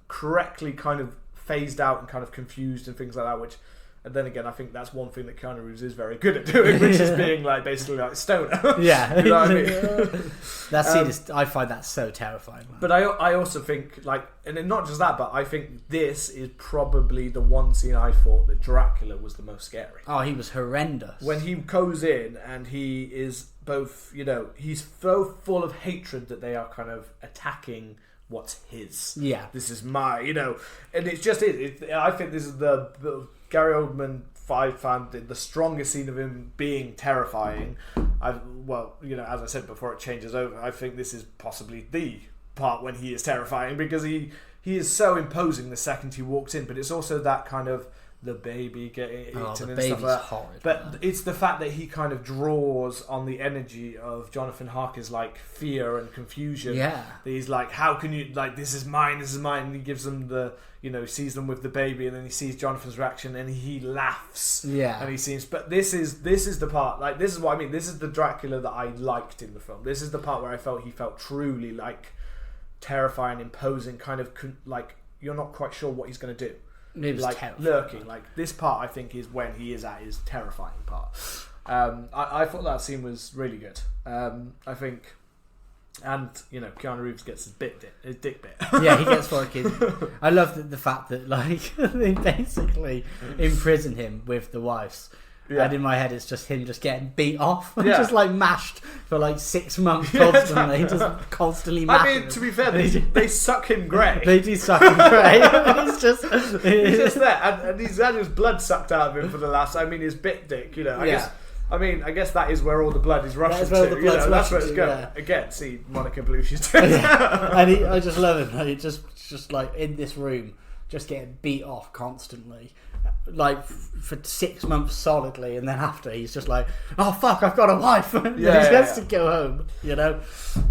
correctly kind of phased out and kind of confused and things like that, which. And then again, I think that's one thing that Keanu Reeves is very good at doing, which is being like basically like stoner. Yeah, you know what I mean? That scene is. I find that so terrifying. Man. But I also think like, and then not just that, but I think this is probably the one scene I thought that Dracula was the most scary. Oh, he was horrendous. When he goes in and he is both, he's so full of hatred that they are kind of attacking what's his. Yeah, this is my, and it's just I think this is the Gary Oldman found the strongest scene of him being terrifying. As I said before, it changes over. I think this is possibly the part when he is terrifying because he is so imposing the second he walks in. But it's also that kind of the baby getting eaten and stuff like that. Horrid, but man. It's the fact that he kind of draws on the energy of Jonathan Harker's like fear and confusion. Yeah, he's like, how can you like this is mine, and he gives them the. Sees them with the baby, and then he sees Jonathan's reaction, and he laughs. Yeah, and he seems. But this is the part. Like this is what I mean. This is the Dracula that I liked in the film. This is the part where I felt he felt truly like terrifying, imposing, kind of like you're not quite sure what he's going to do. It was like terrifying. lurking. Like this part, I think, is when he is at his terrifying part. I thought that scene was really good. I think. And Keanu Reeves gets his dick bit. Yeah, he gets fucking. I love the fact that like they basically imprison him with the wives. Yeah. And in my head, it's just him just getting beat off, just like mashed for like 6 months constantly, just constantly. I mean, to be fair, they suck him grey. They do suck him grey. He's just there, and he's had his blood sucked out of him for the last. I mean, his bit dick. I guess that is where all the blood is rushing to. That's where it's going. Yeah. Again, see Monica Bellucci's doing that. And I just love it. Like, just like in this room, just getting beat off constantly, like for 6 months solidly, and then after he's just like, oh fuck, I've got a wife. He has to go home.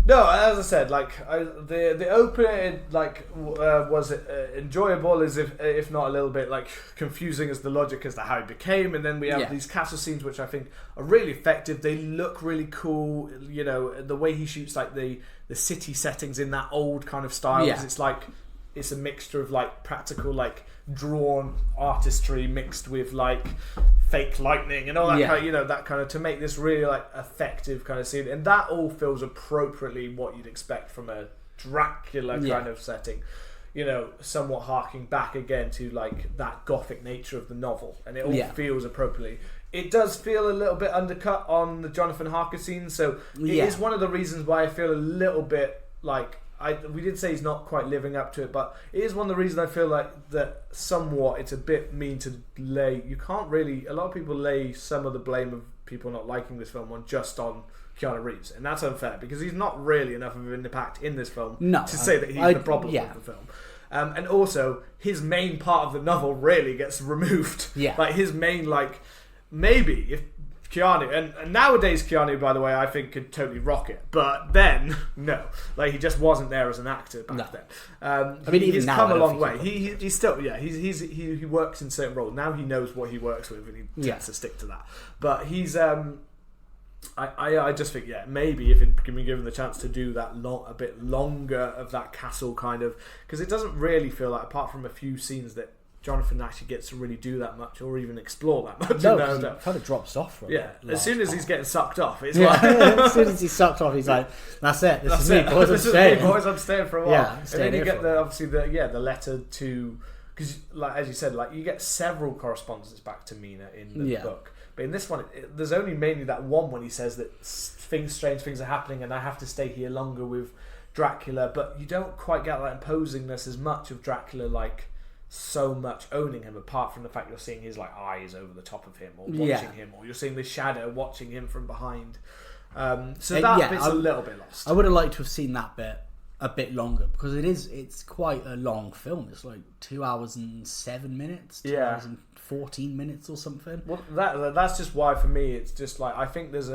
No, as I said, like the opening was enjoyable, as if not a little bit like confusing as the logic as to how it became, and then we have these castle scenes which I think are really effective. They look really cool. The way he shoots like the city settings in that old kind of style, because it's like it's a mixture of like practical like drawn artistry mixed with like fake lightning and all that kind of, that kind of, to make this really like effective kind of scene, and that all feels appropriately what you'd expect from a Dracula kind of setting, somewhat harking back again to like that gothic nature of the novel, and it all feels appropriately. It does feel a little bit undercut on the Jonathan Harker scene, so it is one of the reasons why I feel a little bit like we did say he's not quite living up to it, but it is one of the reasons I feel like that somewhat it's a bit mean to lay. You can't really. A lot of people lay some of the blame of people not liking this film on Keanu Reeves, and that's unfair because he's not really enough of an impact in this film to say that he's the problem with the film. And also, his main part of the novel really gets removed. Like his main maybe if. Keanu, and nowadays Keanu, by the way, I think could totally rock it, but then no, like he just wasn't there as an actor back then. I mean, he's come a long way. He's still he works in certain roles now. He knows what he works with, and he tends to stick to that. But he's I just think maybe if it can be given the chance to do that a bit longer of that castle kind of, because it doesn't really feel like, apart from a few scenes, that Jonathan actually gets to really do that much or even explore that much. No, it kind of drops off from as soon as he's getting sucked off, it's as soon as he's sucked off, he's like, that's it, this is me, boys, I'm staying. I'm staying for a while. And then you get the letter to, because as you said, you get several correspondences back to Mina in the book, but in this one there's only mainly that one when he says that strange things are happening and I have to stay here longer with Dracula, but you don't quite get that imposingness as much of Dracula, so much owning him, apart from the fact you're seeing his eyes over the top of him, or watching him, or you're seeing the shadow watching him from behind. So that bit's a little bit lost. I would have liked to have seen that bit a bit longer, because it's quite a long film. It's 2 hours and 7 minutes, 2 hours and 14 minutes or something. Well, that's just why for me it's just I think there's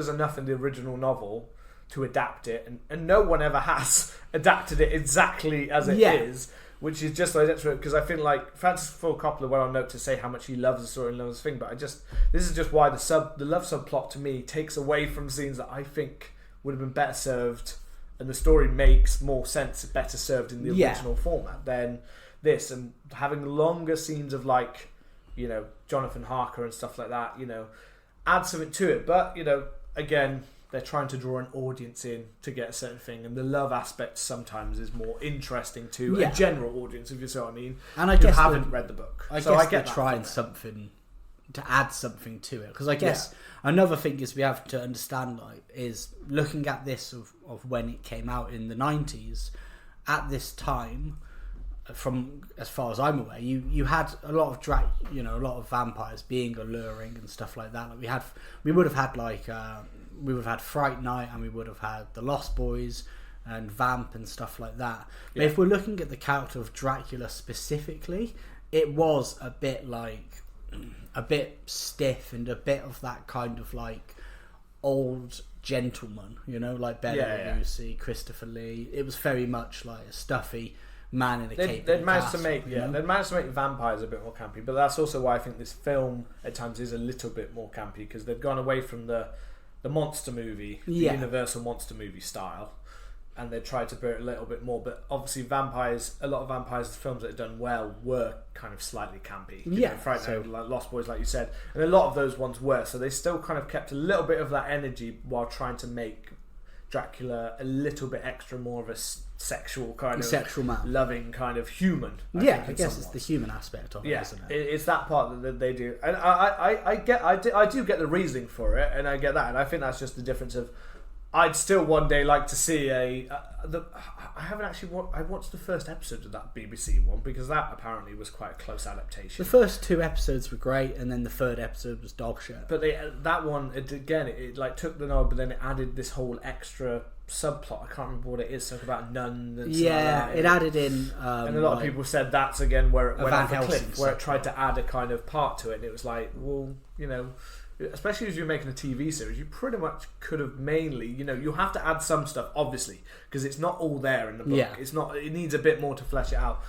enough in the original novel to adapt it, and no one ever has adapted it exactly as it is. which is just like because I feel like Francis Ford Coppola went on note to say how much he loves the story and loves the thing, but this is just why the love subplot to me takes away from scenes that I think would have been better served, and the story makes more sense, better served in the original format than this, and having longer scenes of like, you know, Jonathan Harker and stuff like that, you know, add something to it. But, you know, again, they're trying to draw an audience in to get a certain thing, and the love aspect sometimes is more interesting to a general audience, if you see what I mean. And I guess haven't read the book. I guess they're trying something to add something to it, because I guess another thing is we have to understand, like, is looking at this of when it came out in the 90s. At this time, from as far as I'm aware, you had a lot of a lot of vampires being alluring and stuff like that. Like we would have had Fright Night, and we would have had The Lost Boys and Vamp and stuff like that. But if we're looking at the character of Dracula specifically, it was a bit stiff and a bit of that kind of like old gentleman, you know, like Bela Lugosi, Christopher Lee. It was very much like a stuffy man in a cape. They'd managed to make vampires a bit more campy, but that's also why I think this film at times is a little bit more campy, because they've gone away from the monster movie, the Universal monster movie style, and they tried to put it a little bit more. But obviously, a lot of vampires films that have done well were kind of slightly campy. Fright Night, like Lost Boys, like you said, and a lot of those ones were. So they still kind of kept a little bit of that energy while trying to make Dracula a little bit extra more of a sexual kind of sexual man, loving kind of human. I guess it's the human aspect of it, isn't it? It's that part that they do, and I do get the reasoning for it, and I get that, and I think that's just the difference of. I'd still one day like to see I haven't actually I watched the first episode of that BBC one, because that apparently was quite a close adaptation. The first 2 episodes were great, and then the 3rd episode was dog shit. But that one it like took the nod, but then it added this whole extra subplot. I can't remember what it is, something about nuns and stuff like that. It added in and a lot of people said that's again where it went off a cliff, where it tried to add a kind of part to it, and it was like, well, you know, especially as you're making a TV series, you pretty much could have mainly, you know, you have to add some stuff, obviously, because it's not all there in the book. It's not. It needs a bit more to flesh it out.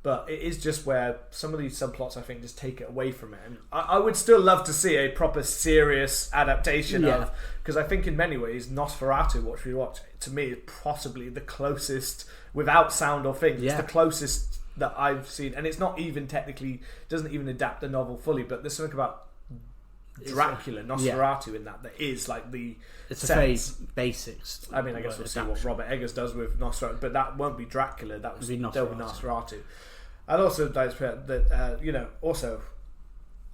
But it is just where some of these subplots, I think, just take it away from it. And I would still love to see a proper serious adaptation of, because I think in many ways Nosferatu, what we watch, to me is possibly the closest, without sound or things, it's the closest that I've seen. And it's not even technically, doesn't even adapt the novel fully, but there's something about Dracula, Nosferatu in that is like the it's a very basics. I mean, I guess we'll see what Robert Eggers does with Nosferatu, but that won't be Dracula. That was Nosferatu. I'd also like to put that you know, also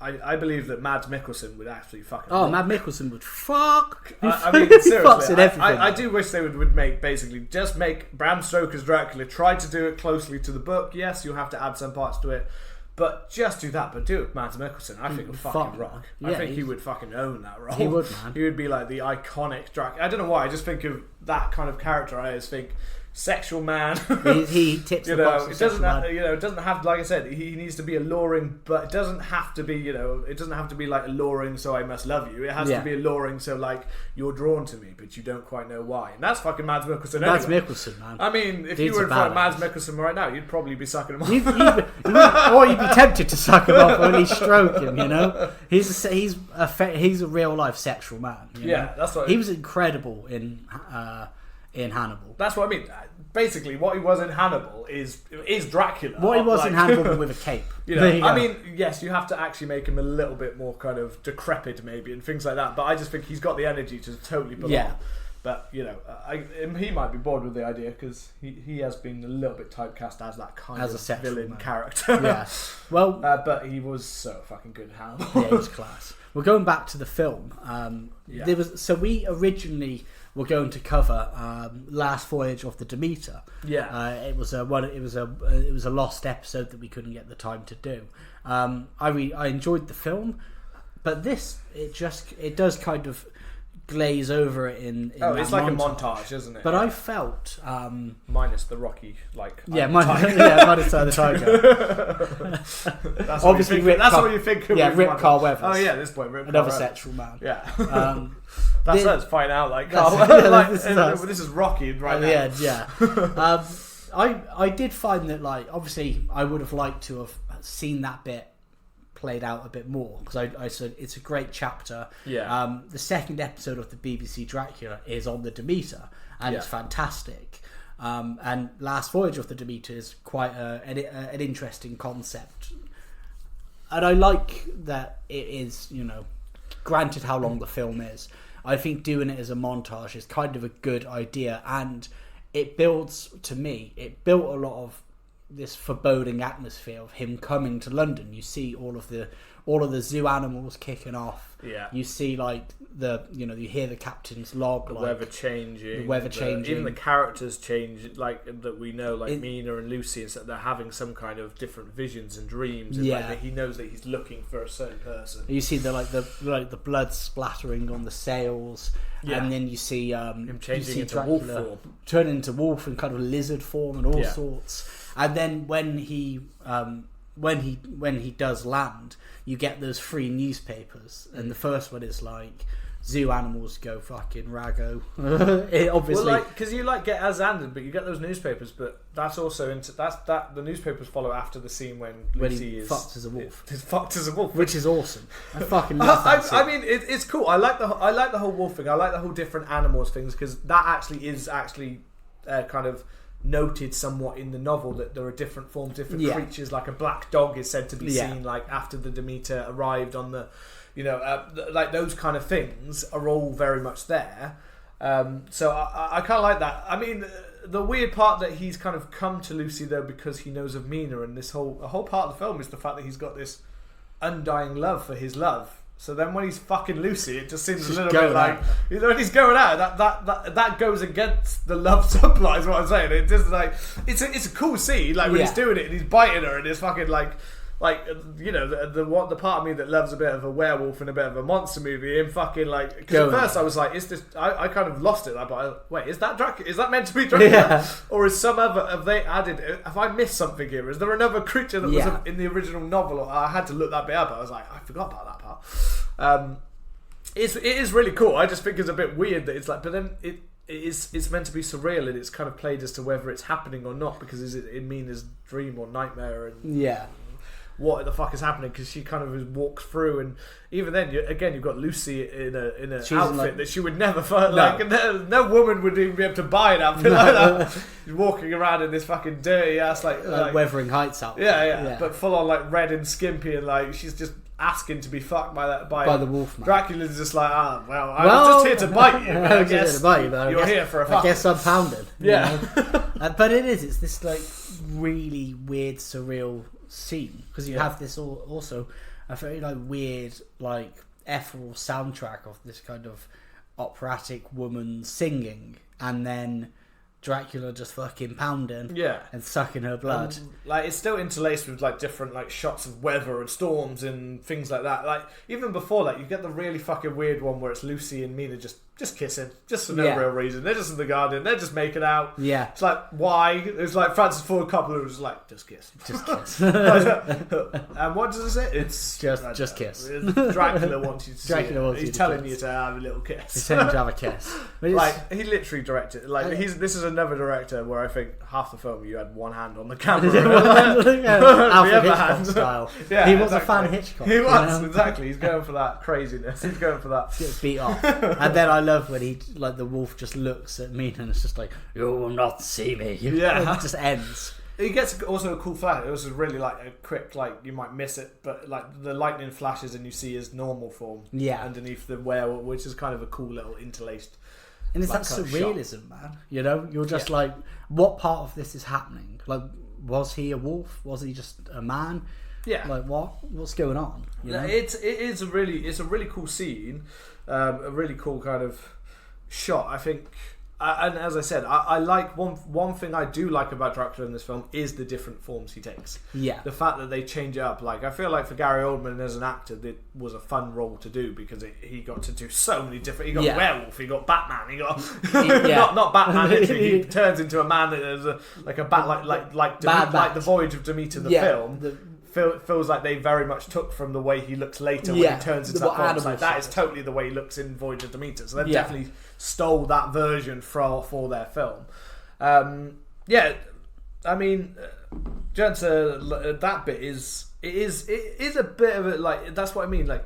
I believe that Mads Mikkelsen would actually fucking. Oh, Mads Mikkelsen would fuck. I mean, seriously, I do wish they would make basically just make Bram Stoker's Dracula. Try to do it closely to the book. Yes, you'll have to add some parts to it. But just do that, but do it with Mads Mikkelsen. I think it would fucking rock. I think he would fucking own that role. He would, man. He would be like the iconic Dracula. I don't know why, I just think of that kind of character. I just think sexual man. he tips the box. It doesn't have, it doesn't have, like I said, he needs to be alluring, but it doesn't have to be, it doesn't have to be like alluring so I must love you. It has to be alluring so like you're drawn to me, but you don't quite know why. And that's fucking Mads Mikkelsen. Mads Mikkelsen, man. I mean, if you were in front of Mads Mikkelsen right now, you'd probably be sucking him off. Or you'd be tempted to suck him off, or at least stroke him. You know, he's a real life sexual man. You know? That's what he was incredible in Hannibal. That's what I mean. Basically, what he was in Hannibal is Dracula. What he was in Hannibal with a cape. I mean, yes, you have to actually make him a little bit more kind of decrepit, maybe, and things like that. But I just think he's got the energy to totally belong. Yeah. But he might be bored with the idea because he has been a little bit typecast as that kind of villain character. Yeah. Well, but he was so fucking good in Hannibal. Yeah, he was class. Well, going back to the film, we originally were going to cover Last Voyage of the Demeter. Yeah. It was a lost episode that we couldn't get the time to do. I enjoyed the film, but it does kind of glaze over it in it's like a montage, isn't it? But I felt minus the Rocky minus the Tiger. That's obviously that's what you think. Rip Carl Weathers. Oh yeah, this point, another sexual man. Yeah. That's find out like Carl. This is Rocky right now. Yeah. I did find that, like, obviously I would have liked to have seen that bit played out a bit more, because I said it's a great chapter. Yeah. The second episode of the BBC Dracula is on the Demeter, and it's fantastic. And Last Voyage of the Demeter is quite an interesting concept, and I like that it is, you know, granted how long the film is, I think doing it as a montage is kind of a good idea, and it builds, to me, it built a lot of this foreboding atmosphere of him coming to London. You see all of the zoo animals kicking off. Yeah. You see, like, you hear the captain's log, The like, weather changing. Even the characters change, like, that we know, like Mina and Lucy, and so they're having some kind of different visions and dreams. And like, he knows that he's looking for a certain person. You see the blood splattering on the sails, and then you see him changing into Dracula wolf form, turn into wolf and kind of lizard form and all sorts. And then when he does land, you get those 3 newspapers, and the first one is like, zoo animals go fucking raggo. It obviously, well, like, because you like get Azandon, but you get those newspapers, but that's also the newspapers follow after the scene when Lucy is fucked as a wolf. Is fucked as a wolf, which is awesome. I fucking love that scene. I mean, it's cool. I like the whole wolf thing. I like the whole different animals things, because that actually is kind of noted somewhat in the novel, that there are different forms, different creatures. Like a black dog is said to be seen, like, after the Demeter arrived on the, like, those kind of things are all very much there. So I kind of like that. I mean, the weird part that he's kind of come to Lucy, though, because he knows of Mina, and a whole part of the film is the fact that he's got this undying love for his love. So then when he's fucking Lucy, it just seems a little bit like, when he's going out, that goes against the love subplot, is what I'm saying. It just, like, it's a cool scene, like, when he's doing it and he's biting her, and it's fucking like the part of me that loves a bit of a werewolf and a bit of a monster movie, and fucking, like, because at first I was like, is this, I kind of lost it, like, but wait, is that Dracula? Is that meant to be Dracula? Or is some other, have I missed something here? Is there another creature that was in the original novel? I had to look that bit up. I was like, I forgot about that part. It is really cool. I just think it's a bit weird that it's like, but then it's meant to be surreal, and it's kind of played as to whether it's happening or not, because is it in Mina's dream or nightmare, and what the fuck is happening, because she kind of walks through, and even then, you've got Lucy in an outfit, like, that she would never find. Like, no woman would even be able to buy an outfit like that. She's walking around in this fucking dirty ass, like Wuthering Heights outfit. Yeah, but full on, like, red and skimpy, and, like, she's just asking to be fucked by the wolf man. Dracula's just like, I was just here to bite you. I guess you're here for a fuck. I guess I'm pounded. Yeah. But it's this, like, really weird, surreal scene, because you have this also a very, like, weird, like, ethereal soundtrack of this kind of operatic woman singing, and then Dracula just fucking pounding and sucking her blood. Like, it's still interlaced with, like, different, like, shots of weather and storms and things like that. Like, even before that, you get the really fucking weird one where it's Lucy and Mina just kissing, just for no real reason. They're just in the garden, they're just making out. Yeah. It's like, why? It's like Francis Ford Coppola was like, just kiss. Just kiss. And what does it say? It's just kiss. Dracula wants you to Dracula see it. He's telling you to have a little kiss. He's telling you to have a kiss. Like, he literally directed. Like, this is another director where I think half the film you had one hand on the camera. Alfred Hitchcock style. Yeah, he was a fan of Hitchcock. He was, exactly. He's going for that craziness. He's going for that. Get beat off. And then I love when he, like, the wolf just looks at me and it's just like, you will not see me. Yeah. It just ends. He gets also a cool flash. It was really, like, a quick, like, you might miss it, but, like, the lightning flashes and you see his normal form underneath the werewolf, which is kind of a cool little interlaced. And it's that surrealism, man. You know, you're just like, what part of this is happening? Like, was he a wolf? Was he just a man? Yeah. Like, what's going on? You know? It's a really cool scene, a really cool kind of shot. I think, and as I said, I like one thing I do like about Dracula in this film is the different forms he takes. Yeah. The fact that they change it up. Like, I feel like for Gary Oldman as an actor, it was a fun role to do, because he got to do so many different. He got werewolf, he got Batman, he got not Batman. Literally, he turns into a man that is like a bat, like the Voyage of Demeter, the film. Feels like they very much took from the way he looks later when he turns into that form. Like, that is totally the way he looks in Voyage of Demeter. So they definitely stole that version for their film. I mean, that bit is a bit of it. Like that's what I mean. Like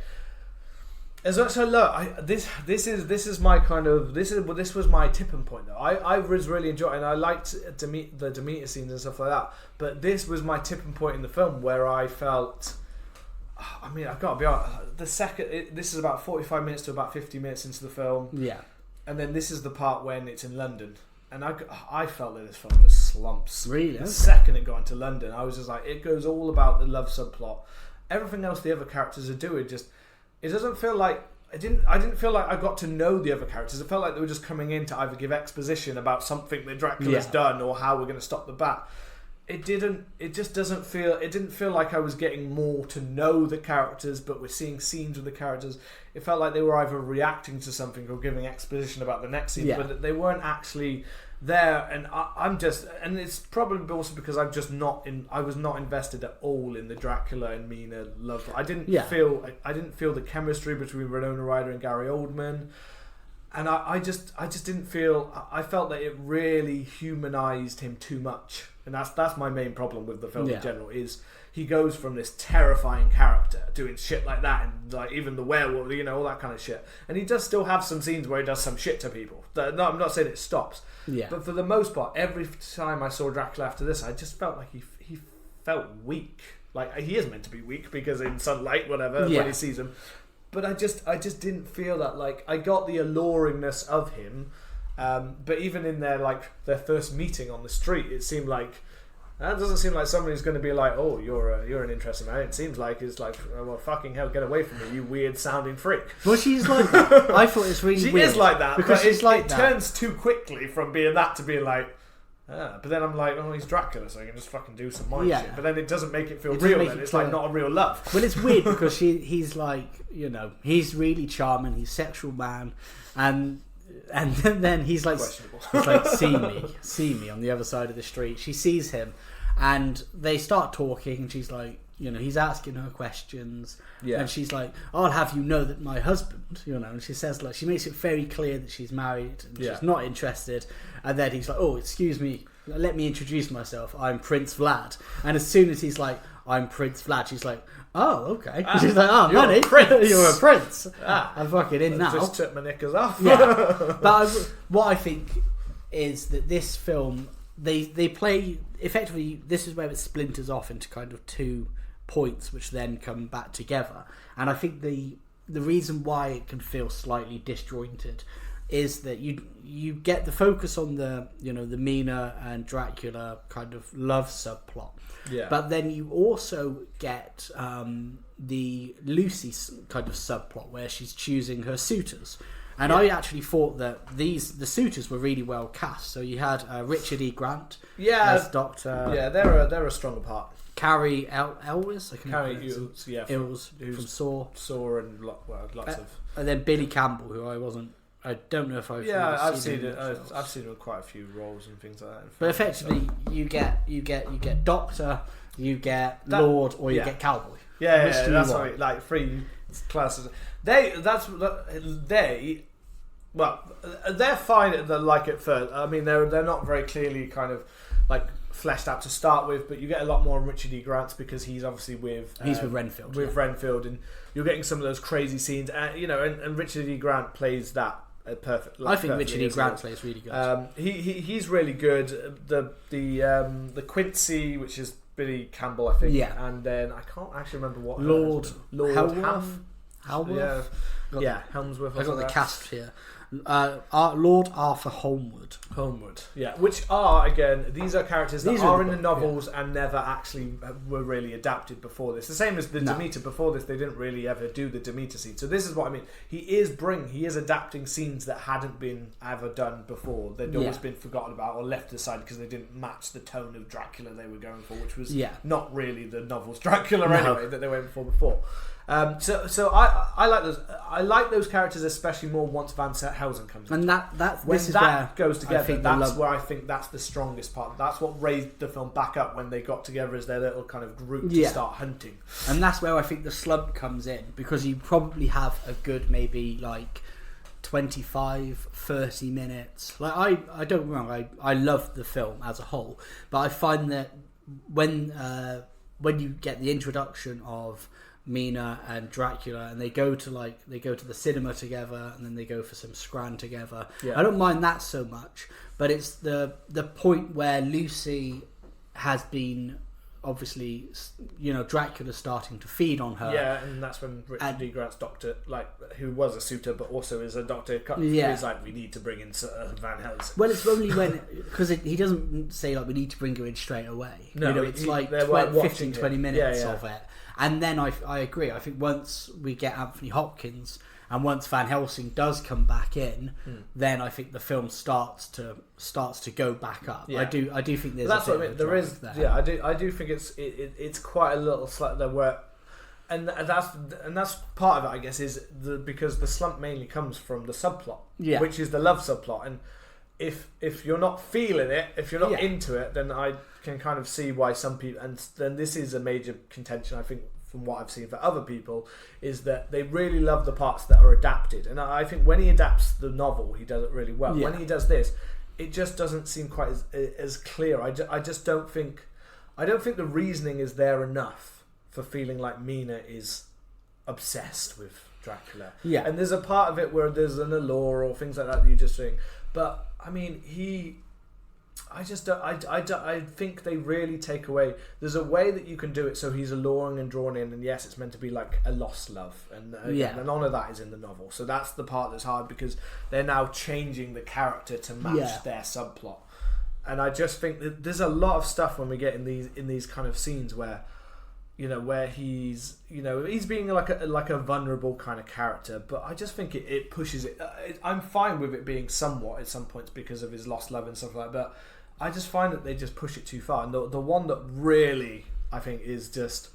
as much as I love this is my kind of this was my tipping point though. I was really enjoying, and I liked the Demeter scenes and stuff like that. But this was my tipping point in the film where I felt. I mean, I've got to be honest. This is about 45 minutes to about 50 minutes into the film. Yeah. And then this is the part when it's in London. And I felt that this film just slumps. Really? The second it got into London, I was just like, it goes all about the love subplot. Everything else the other characters are doing, it doesn't feel like... I didn't feel like I got to know the other characters. It felt like they were just coming in to either give exposition about something that Dracula's done or how we're going to stop the bat. It didn't feel like I was getting more to know the characters, but we're seeing scenes with the characters. It felt like they were either reacting to something or giving exposition about the next scene, but they weren't actually there. And and it's probably also because I was not invested at all in the Dracula and Mina love. I didn't feel the chemistry between Winona Ryder and Gary Oldman. And I just didn't feel. I felt that it really humanized him too much, and that's my main problem with the film in general. Is he goes from this terrifying character doing shit like that, and like even the werewolf, all that kind of shit. And he does still have some scenes where he does some shit to people. No, I'm not saying it stops. Yeah. But for the most part, every time I saw Dracula after this, I just felt like he felt weak. Like he is meant to be weak because in sunlight, whatever, when he sees him. But I just didn't feel that. Like I got the alluringness of him, but even in their first meeting on the street, it seemed like that doesn't seem like somebody's going to be like, oh, you're an interesting man. It seems like it's like, oh, well, fucking hell, get away from me, you weird sounding freak. Well, she's like that. I thought it's really weird. She is like that because it turns too quickly from being that to being like. But then I'm like, oh, he's Dracula, so I can just fucking do some mind shit. But then it doesn't make it feel real. Then it's like not a real love. Well, it's weird because he's like, he's really charming. He's a sexual man, and then he's like, see me on the other side of the street. She sees him, and they start talking, and she's like, he's asking her questions, and she's like, I'll have you know that my husband, and she says, like, she makes it very clear that she's married and she's not interested, and then he's like, oh, excuse me, let me introduce myself, I'm Prince Vlad. And as soon as he's like, I'm Prince Vlad, she's like, oh, okay. She's like, oh, you're money, a prince. You're a prince. I'm fucking in now. Just took my knickers off. But what I think is that this film, they play effectively. This is where it splinters off into kind of two points, which then come back together. And I think the reason why it can feel slightly disjointed is that you get the focus on the the Mina and Dracula kind of love subplot, but then you also get the Lucy kind of subplot where she's choosing her suitors. And I actually thought that the suitors were really well cast. So you had Richard E. Grant as Doctor. Yeah, they're a stronger part. Carrie Elwes, Carrie Elwes from Saw, and lots of. And then Billy Campbell, who I don't know if I've seen it. I've seen him in quite a few roles and things like that. But effectively, you get Doctor, you get Lord, or you get Cowboy. That's right. Like three classes. They're fine. They're like at first. I mean, they're not very clearly kind of like fleshed out to start with, but you get a lot more in Richard E. Grant's because he's obviously with Renfield. Renfield, and you're getting some of those crazy scenes. And Richard E. Grant plays that perfect. I think Richard E. Grant plays really good. He's really good. The Quincy, which is Billy Campbell, I think. Yeah. And then I can't actually remember what Lord Helmsworth. Helmsworth. I got the cast here. Lord Arthur Holmwood. Yeah, which are again, these are characters that are in the novels and never actually were really adapted before this. The same as the Demeter. Before this, they didn't really ever do the Demeter scene. So this is what I mean. He is adapting scenes that hadn't been ever done before. They'd always been forgotten about or left aside because they didn't match the tone of Dracula they were going for, which was not really the novel's Dracula anyway that they went for before. So I like those. I like those characters especially more once Van Helsing comes in. And that goes together. That's where I think that's the strongest part. That's what raised the film back up when they got together as their little kind of group to start hunting. And that's where I think the slump comes in, because you probably have a good maybe like 25, 30 minutes. Like I don't get me wrong, I love the film as a whole, but I find that when you get the introduction of Mina and Dracula, and they go to the cinema together, and then they go for some scran together. Yeah. I don't mind that so much, but it's the point where Lucy has been, obviously, Dracula's starting to feed on her. Yeah, and that's when Richard D. Grant's doctor, who was a suitor but also is a doctor, he's like, we need to bring in Van Helsing. Well, it's only because he doesn't say we need to bring her in straight away. No, it's 15, 20 minutes of it. And then I agree. I think once we get Anthony Hopkins and once Van Helsing does come back in, then I think the film starts to go back up. Yeah. I do think there's. That's what I mean. There is. There. Yeah, I do think it's quite a little slump there where, and that's part of it. I guess is because the slump mainly comes from the subplot, which is the love subplot. And if you're not feeling it, if you're not into it, then I can kind of see why some people, and then this is a major contention, I think, from what I've seen for other people, is that they really love the parts that are adapted. And I think when he adapts the novel, he does it really well. Yeah. When he does this, it just doesn't seem quite as clear. I just don't think the reasoning is there enough for feeling like Mina is obsessed with Dracula. Yeah. And there's a part of it where there's an allure or things like that you just think. But I mean, I think they really take away. There's a way that you can do it so he's alluring and drawn in, and yes, it's meant to be like a lost love, and none of that is in the novel. So that's the part that's hard because they're now changing the character to match their subplot. And I just think that there's a lot of stuff when we get in these kind of scenes where, where he's being like a vulnerable kind of character, but I just think it pushes it. I'm fine with it being somewhat at some points because of his lost love and stuff like that, but I just find that they just push it too far. And the one that really I think is just,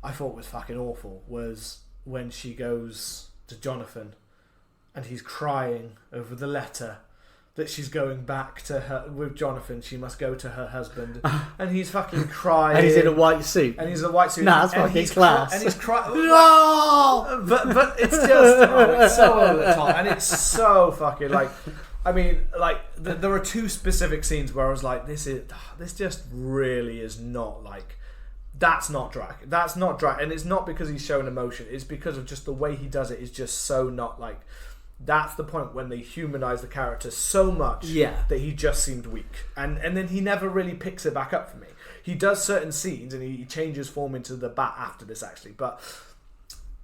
I thought was fucking awful, was when she goes to Jonathan and he's crying over the letter that she's going back to her with Jonathan. She must go to her husband, and he's fucking crying. And he's in a white suit. And he's in a white suit. Nah, that's fucking class. And he's crying. No! But it's just it's so over the top, and it's so fucking I mean, there are two specific scenes where I was like, this just really is not that's not Drac. That's not Drac, and it's not because he's showing emotion. It's because of just the way he does it is just so not like. That's the point when they humanise the character so much that he just seemed weak. And then he never really picks it back up for me. He does certain scenes and he changes form into the Bat after this actually. But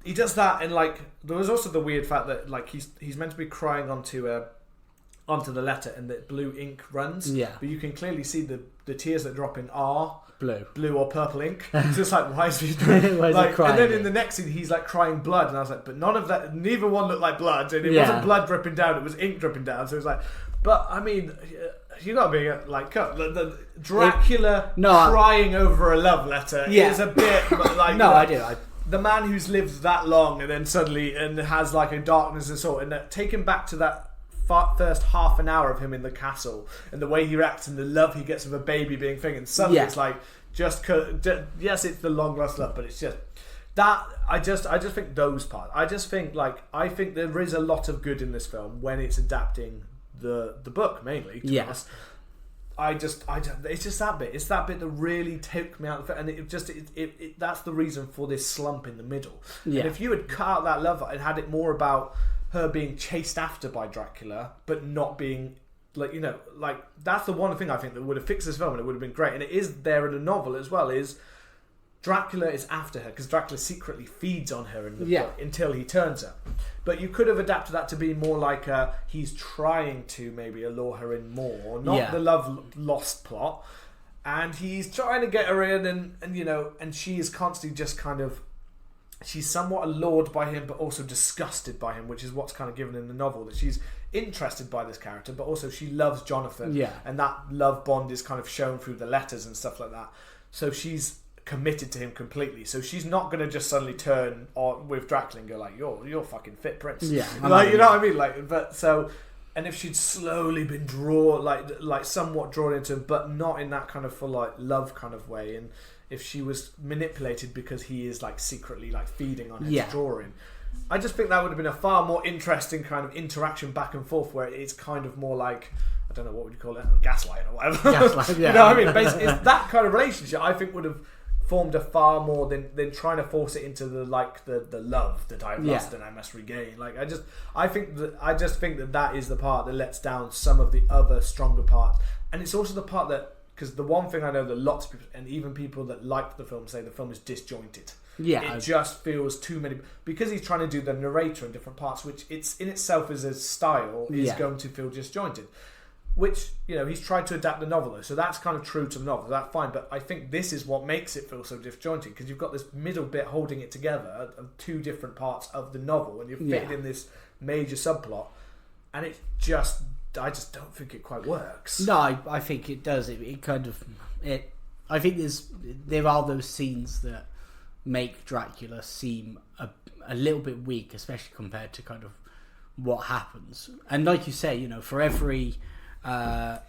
he does that, and there was also the weird fact that he's meant to be crying onto the letter and that blue ink runs. Yeah. But you can clearly see the tears that drop in are blue or purple ink. It's just why is he doing why is he crying? And then in the next scene he's crying blood, and I was like, but none of that, neither one looked like blood, and it wasn't blood dripping down, it was ink dripping down. So it was but I mean, you gotta be the Dracula crying over a love letter is a bit I do. The man who's lived that long and then suddenly and has a darkness and sort, and take him back to that first half an hour of him in the castle and the way he reacts and the love he gets of a baby being thing, and suddenly it's yes, it's the long lost love, but it's just that I just think those parts. I just think I think there is a lot of good in this film when it's adapting the book mainly. To us. It's just that bit. It's that bit that really took me out of it, and it that's the reason for this slump in the middle. Yeah. And if you had cut out that love and had it more about her being chased after by Dracula, but not being that's the one thing I think that would have fixed this film, and it would have been great. And it is there in the novel as well. Is Dracula is after her because Dracula secretly feeds on her in the book until he turns her. But you could have adapted that to be more like he's trying to maybe allure her in more, not the love lost plot, and he's trying to get her in, and she is constantly just kind of. She's somewhat allured by him, but also disgusted by him, which is what's kind of given in the novel. That she's interested by this character, but also she loves Jonathan, and that love bond is kind of shown through the letters and stuff like that. So she's committed to him completely. So she's not going to just suddenly turn on with Dracula and go you're fucking fit prince. Yeah, you know what I mean? But so, and if she'd slowly been drawn, somewhat drawn into him, but not in that kind of full love kind of way, and if she was manipulated because he is secretly feeding on her to draw him, I just think that would have been a far more interesting kind of interaction back and forth, where it's kind of more like, I don't know, what would you call it, gaslight or whatever. Gaslight, yeah. You know what I mean? Basically, it's that kind of relationship I think would have formed a far more than trying to force it into the love that I've lost and I must regain. Like I just think that is the part that lets down some of the other stronger parts, and it's also the part that, because the one thing I know that lots of people, and even people that like the film, say the film is disjointed. Yeah, it just feels too many, because he's trying to do the narrator in different parts, which it's in itself as a style is going to feel disjointed. Which, you know, he's tried to adapt the novel though, so that's kind of true to the novel. That's fine, but I think this is what makes it feel so disjointed, because you've got this middle bit holding it together of two different parts of the novel, and you've fitted in this major subplot, and I just don't think it quite works. No, I think it does. It kind of I think there are those scenes that make Dracula seem a little bit weak, especially compared to kind of what happens. And like you say, you know, for every the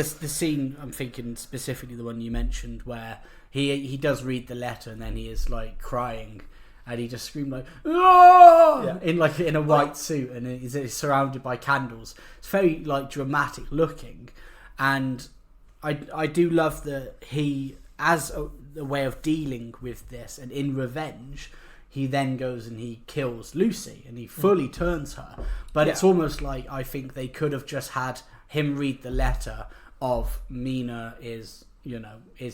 scene, I'm thinking specifically the one you mentioned, where he does read the letter and then he is like crying and he just screamed like "Ah!" in a white suit, and he's surrounded by candles. It's very like dramatic looking, and I do love that he, as a way of dealing with this and in revenge, he then goes and he kills Lucy and he fully turns her. But it's almost like, I think they could have just had him read the letter of Mina is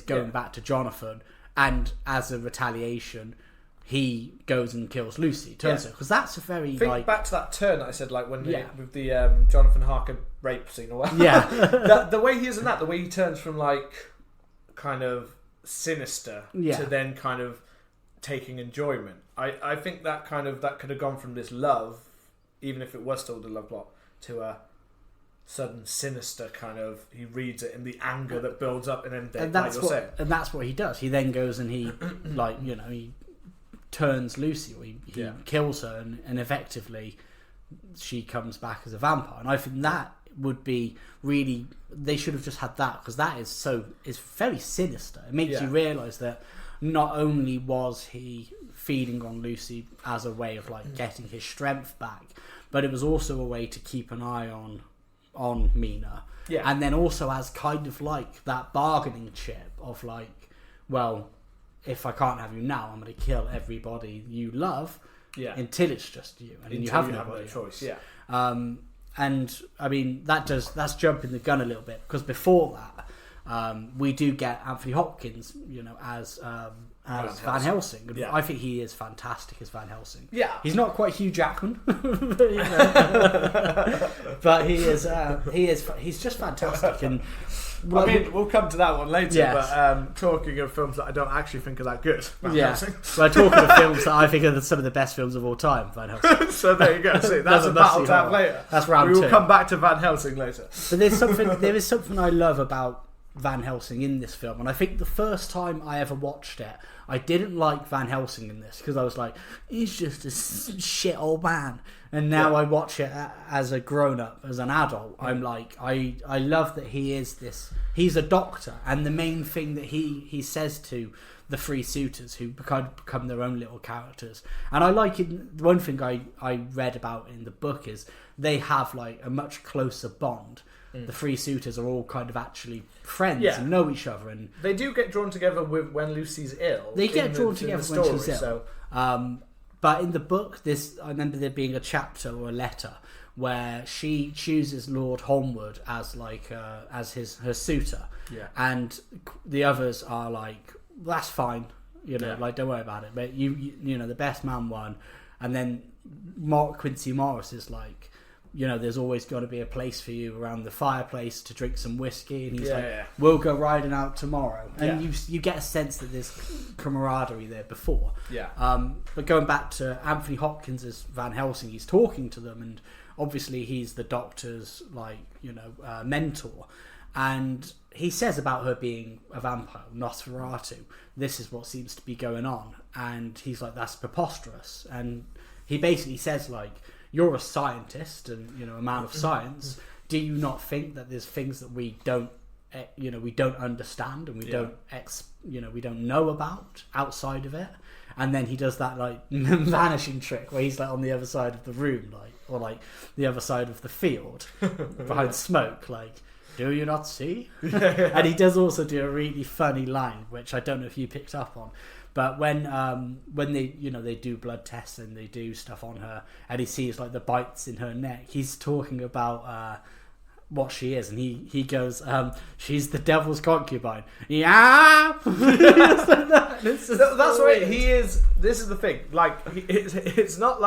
going back to Jonathan, and as a retaliation he goes and kills Lucy, turns her, because that's a very think back to that turn that I said, like when with the Jonathan Harker rape scene or whatever. The way he is in that, the way he turns from like kind of sinister to then kind of taking enjoyment. I think that could have gone from this love, even if it was still the love plot, to a sudden sinister kind of, he reads it in the anger that builds up, and that's what he does. He then goes and he he turns Lucy, or he kills her, and effectively she comes back as a vampire. And I think that would be really, they should have just had that, because that is very sinister. It makes you realise that not only was he feeding on Lucy as a way of like getting his strength back, but it was also a way to keep an eye on Mina. And then also as kind of like that bargaining chip of like, well, if I can't have you now, I'm going to kill everybody you love until it's just you, and then you have no choice. And I mean that's jumping the gun a little bit, because before that we do get Anthony Hopkins, as Van Helsing. I think he is fantastic as Van Helsing. He's not quite Hugh Jackman, but he's just fantastic. And I mean, we'll come to that one later. But talking of films that I don't actually think are that good, Van Helsing. Well, talking of films that I think are some of the best films of all time, Van Helsing. So there you go. See, that's a battle to have later. That's round 2. We will come back to Van Helsing later. But there is something I love about Van Helsing in this film, and I think the first time I ever watched it, I didn't like Van Helsing in this, because I was like, he's just a shit old man. And now I watch it as a grown-up, as an adult, I'm like, I love that he is this, he's a doctor, and the main thing that he says to the 3 suitors, who become their own little characters, and I like it. One thing I read about in the book is they have like a much closer bond. The 3 suitors are all kind of actually friends and know each other, and they do get drawn together when Lucy's ill. They get drawn together when she's ill. But in the book, I remember there being a chapter or a letter where she chooses Lord Holmwood as like as her suitor, and the others are like, that's fine, like don't worry about it. But you the best man won, and then Quincy Morris is like, there's always got to be a place for you around the fireplace to drink some whiskey, and he's we'll go riding out tomorrow, and you get a sense that there's camaraderie there before. But going back to Anthony Hopkins as Van Helsing, he's talking to them, and obviously he's the doctor's mentor, and he says about her being a vampire, Nosferatu, this is what seems to be going on, and he's like, that's preposterous. And he basically says like, you're a scientist and a man of science. Do you not think that there's things that we don't we don't understand and we don't we don't know about outside of it. And then he does that like vanishing trick where he's like on the other side of the room, like, or like the other side of the field behind smoke, like, do you not see? And he does also do a really funny line, which I don't know if you picked up on, but when they they do blood tests and they do stuff on her, and he sees like the bites in her neck, he's talking about what she is, and he goes, she's the devil's concubine. Yeah. That's right. He is. This is the thing. Like, it's not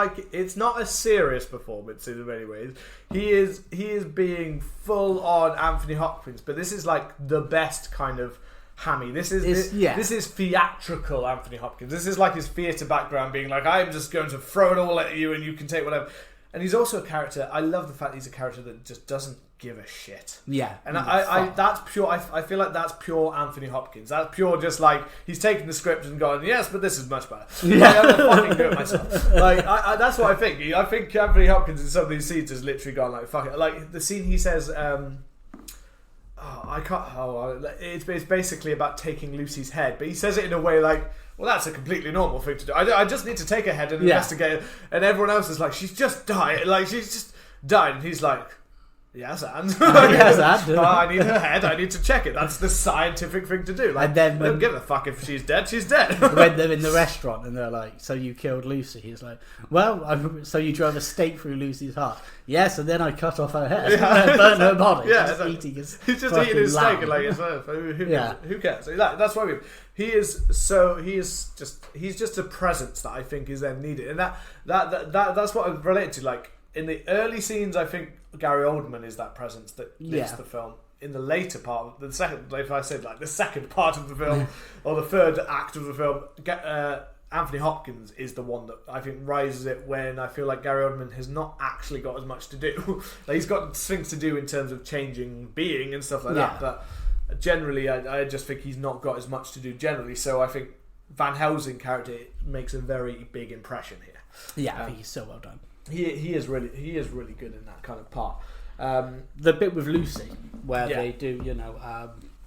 a serious performance in many ways. He is being full on Anthony Hopkins, but this is like the best kind of hammy. This is theatrical Anthony Hopkins. This is like his theatre background, being like, I'm just going to throw it all at you, and you can take whatever. And he's also a character. I love the fact he's a character that just doesn't give a shit. Yeah. And I that's pure. I feel like that's pure Anthony Hopkins. That's pure, just like he's taken the script and gone, yes, but this is much better. Yeah. Like, I'm gonna fucking do it myself. Like that's what I think. I think Anthony Hopkins in some of these scenes has literally gone like, fuck it. Like the scene he says, it's basically about taking Lucy's head, but he says it in a way like, well, that's a completely normal thing to do. I just need to take her head and investigate it. And everyone else is like, she's just died. Like, she's just died. And he's like, yes, and? Yes, and? I need her head. I need to check it. That's the scientific thing to do. Like, and then I don't give a fuck if she's dead. She's dead. When they're in the restaurant and they're like, so you killed Lucy? He's like, well, so you drove a stake through Lucy's heart. Yes, and then I cut off her head and burnt her body. Yeah, he's just eating his steak and like, who cares? That's why he's just a presence that I think is then needed, and that's what I relate to. Like in the early scenes, I think Gary Oldman is that presence that lifts the film. In the later part, the second part of the film or the third act of the film, Anthony Hopkins is the one that I think rises it when I feel like Gary Oldman has not actually got as much to do. Like, he's got things to do in terms of changing being and stuff like that, but generally I just think he's not got as much to do generally. So I think Van Helsing character makes a very big impression here. Yeah, I think he's so well done. He is really good in that kind of part. The bit with Lucy where they do,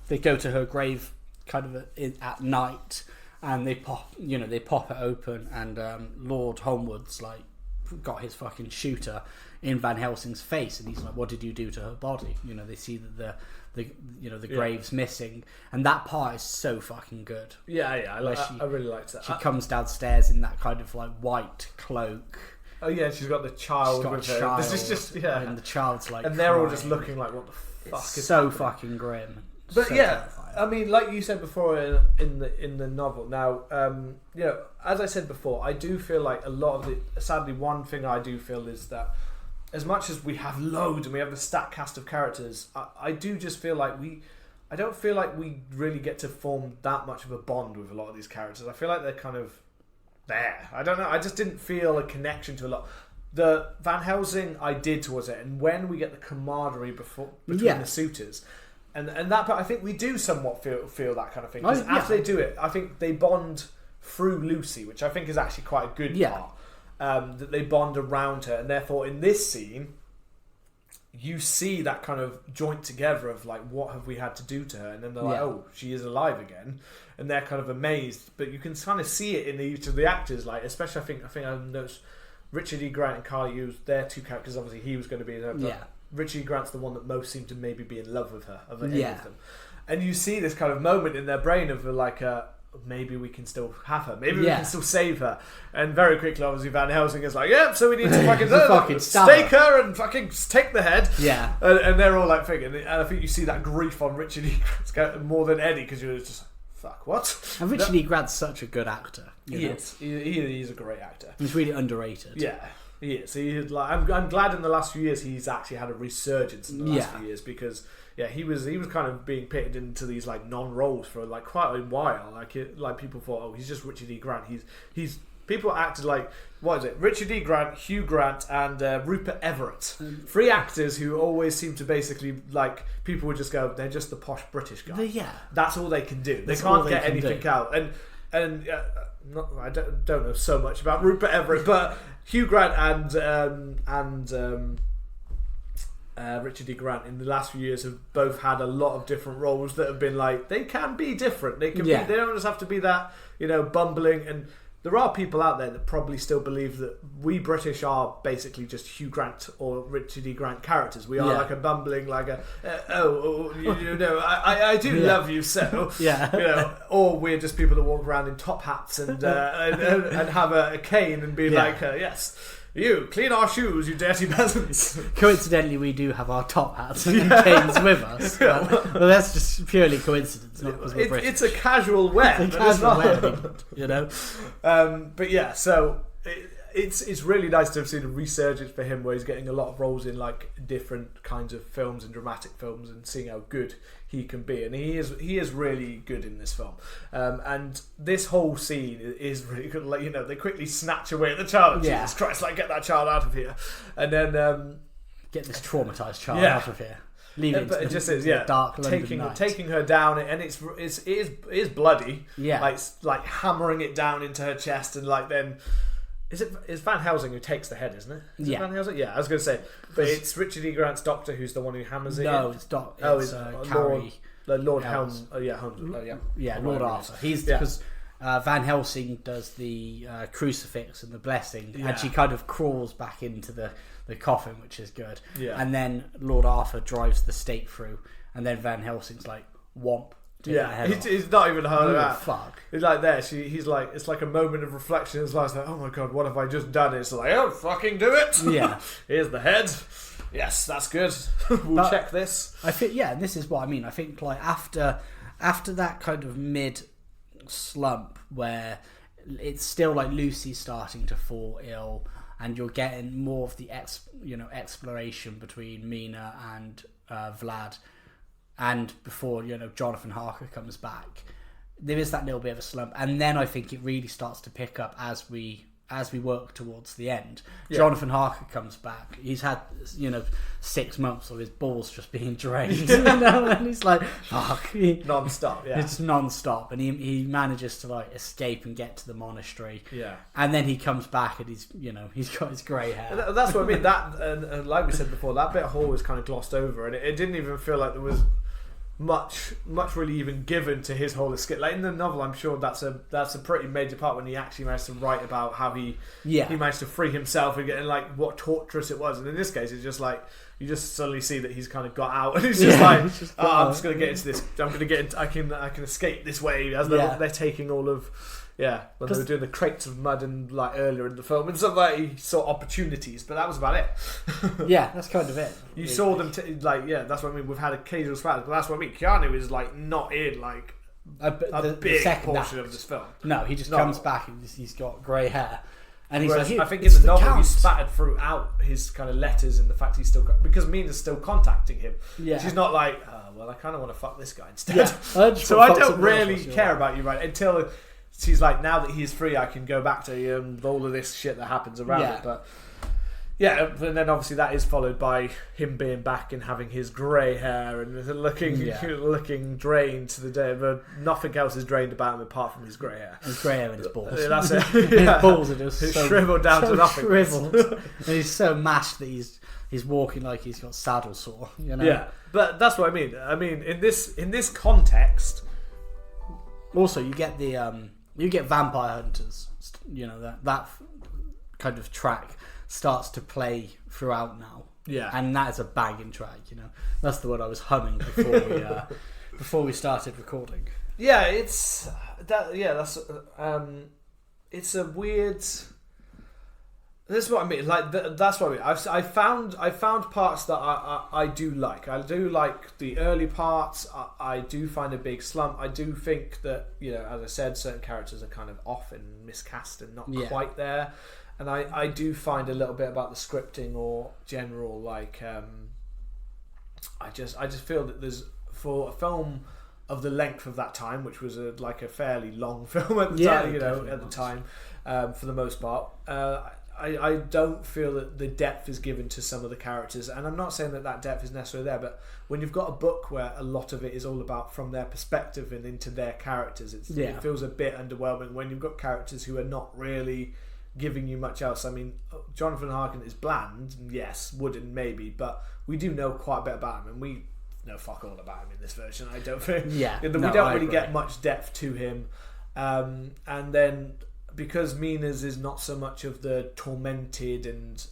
they go to her grave kind of at night, and they pop it open, and Lord Holmwood's like got his fucking shooter in Van Helsing's face, and he's like, "What did you do to her body?" They see that the grave's missing, and that part is so fucking good. I really liked that. She comes downstairs in that kind of like white cloak. Oh yeah, she's got the child with her. This is just and the child's like, and they're all just looking like, what the fuck it's is so happening? Fucking grim. But so terrifying. I mean, like you said before in the novel. Now, as I said before, I do feel like a lot of the. Sadly, one thing I do feel is that as much as we have loads and we have the stacked cast of characters, I do just feel like I don't feel like we really get to form that much of a bond with a lot of these characters. I feel like they're kind of there. I don't know. I just didn't feel a connection to a lot. The Van Helsing I did towards it, and when we get the camaraderie between the suitors, and that part, I think we do somewhat feel that kind of thing. Because after they do it, I think they bond through Lucy, which I think is actually quite a good part. That they bond around her, and therefore in this scene, you see that kind of joint together of like, what have we had to do to her? And then they're like, oh, she is alive again, and they're kind of amazed. But you can kind of see it in each of the actors, like especially I think I noticed Richard E. Grant and Carly Hughes, their two characters. Obviously, he was going to be in her. But Richard E. Grant's the one that most seemed to maybe be in love with her of any of them. And you see this kind of moment in their brain of like maybe we can still have her. Maybe we can still save her. And very quickly, obviously, Van Helsing is like, yep, so we need to fucking stake her and fucking take the head. Yeah. And they're all like thinking. And I think you see that grief on Richard E. Grant's more than Eddie, because you're just like, fuck, what? And Richard E. Grant's such a good actor. He is. He's a great actor. He's really underrated. Yeah. He is. He's like, I'm glad in the last few years he's actually had a resurgence in the last few years, because he was kind of being pitted into these like non-roles for like quite a while. Like people thought, oh, he's just Richard E. Grant. He's people acted like, what is it? Richard E. Grant, Hugh Grant, and Rupert Everett. Three actors who always seem to basically like people would just go, they're just the posh British guy. That's all they can do. They can't get anything out. And I don't know so much about Rupert Everett, but Hugh Grant and Richard E. Grant in the last few years have both had a lot of different roles that have been like, they can be different. They can be, they don't just have to be that, bumbling. And there are people out there that probably still believe that we British are basically just Hugh Grant or Richard E. Grant characters. We are like a bumbling, like a I do love you so, or we're just people that walk around in top hats and have a cane and be like, yes. You clean our shoes, you dirty peasants. Coincidentally, we do have our top hats and canes with us. But that's just purely coincidence, not because we're British. It's a casual wear. But yeah, so it's really nice to have seen a resurgence for him, where he's getting a lot of roles in like different kinds of films and dramatic films, and seeing how good he can be, and he is really good in this film. And this whole scene is really good. Like, they quickly snatch away the child. Jesus Christ! Like, get that child out of here, and then get this traumatized child out of here. But it just is dark London night. Taking her down, and it is bloody. Yeah, like hammering it down into her chest, and like then. It's Van Helsing who takes the head, isn't it? Is it Van Helsing? Yeah, I was going to say. But it's Richard E. Grant's doctor who's the one who hammers it. No, it's Carrie. Lord Helms. Lord Arthur. He's because Van Helsing does the crucifix and the blessing, and she kind of crawls back into the coffin, which is good. Yeah. And then Lord Arthur drives the stake through, and then Van Helsing's like, whomp. He's not even heard of that. Fuck. He's like there. He's like, it's like a moment of reflection. It's like, oh my god, what have I just done? It's like, oh, fucking do it. Yeah. Here's the head. Yes, that's good. We'll check this. I think, and this is what I mean. I think like after that kind of mid slump where it's still like Lucy's starting to fall ill, and you're getting more of the exploration between Mina and Vlad. And before Jonathan Harker comes back, there is that little bit of a slump, and then I think it really starts to pick up as we work towards the end. Yeah. Jonathan Harker comes back. He's had 6 months of his balls just being drained, and he's like, fuck, non-stop. Yeah, it's non-stop, and he manages to like escape and get to the monastery. Yeah, and then he comes back and he's got his grey hair. And that's what I mean. That and like we said before, that bit of horror was kind of glossed over, and it didn't even feel like there was much really even given to his whole escape. Like in the novel, I'm sure that's a pretty major part when he actually managed to write about how he managed to free himself and like what torturous it was. And in this case, it's just like you just suddenly see that he's kind of got out, and he's just I'm just going to get into this. I'm going to get into. I can escape this way as they're taking all of. Yeah, when they were doing the crates of mud and like earlier in the film and stuff, like he saw opportunities, but that was about it. Yeah, that's kind of it. You saw them that's what I mean. We've had occasional spats, but that's what I mean. Keanu is like not in like a big portion of this film. No, he just comes back and he's got grey hair. And he's I think in the novel he spattered throughout his kind of letters and the fact he's still because Mina's still contacting him. Yeah, she's not like, well, I kind of want to fuck this guy instead. Yeah. So I don't really care about you until. She's like, now that he's free, I can go back to all of this shit that happens around it. But and then obviously that is followed by him being back and having his grey hair and looking drained to the day. But nothing else is drained about him apart from his grey hair. His grey hair and his balls. That's it. His balls are just shriveled down to nothing. Shriveled. And he's so mashed that he's walking like he's got saddle sore. Yeah, but that's what I mean. I mean, in this context, also you get the. You get Vampire Hunters, that kind of track starts to play throughout now. Yeah, and that is a banging track. That's the one I was humming before we started recording. Yeah, it's that. Yeah, that's it's a weird. This is what I mean. Like that's what I mean. I found parts that I do like. I do like the early parts. I do find a big slump. I do think that as I said, certain characters are kind of off and miscast and not quite there. And I do find a little bit about the scripting or general like. I just feel that there's for a film of the length of that time, which was a fairly long film at the time. At the time, for the most part. I don't feel that the depth is given to some of the characters, and I'm not saying that depth is necessarily there, but when you've got a book where a lot of it is all about from their perspective and into their characters, it feels a bit underwhelming when you've got characters who are not really giving you much else. I mean, Jonathan Harkin is bland, yes, wooden maybe, but we do know quite a bit about him, and we know fuck all about him in this version. I don't think we don't really get much depth to him. And then because Mina's is not so much of the tormented and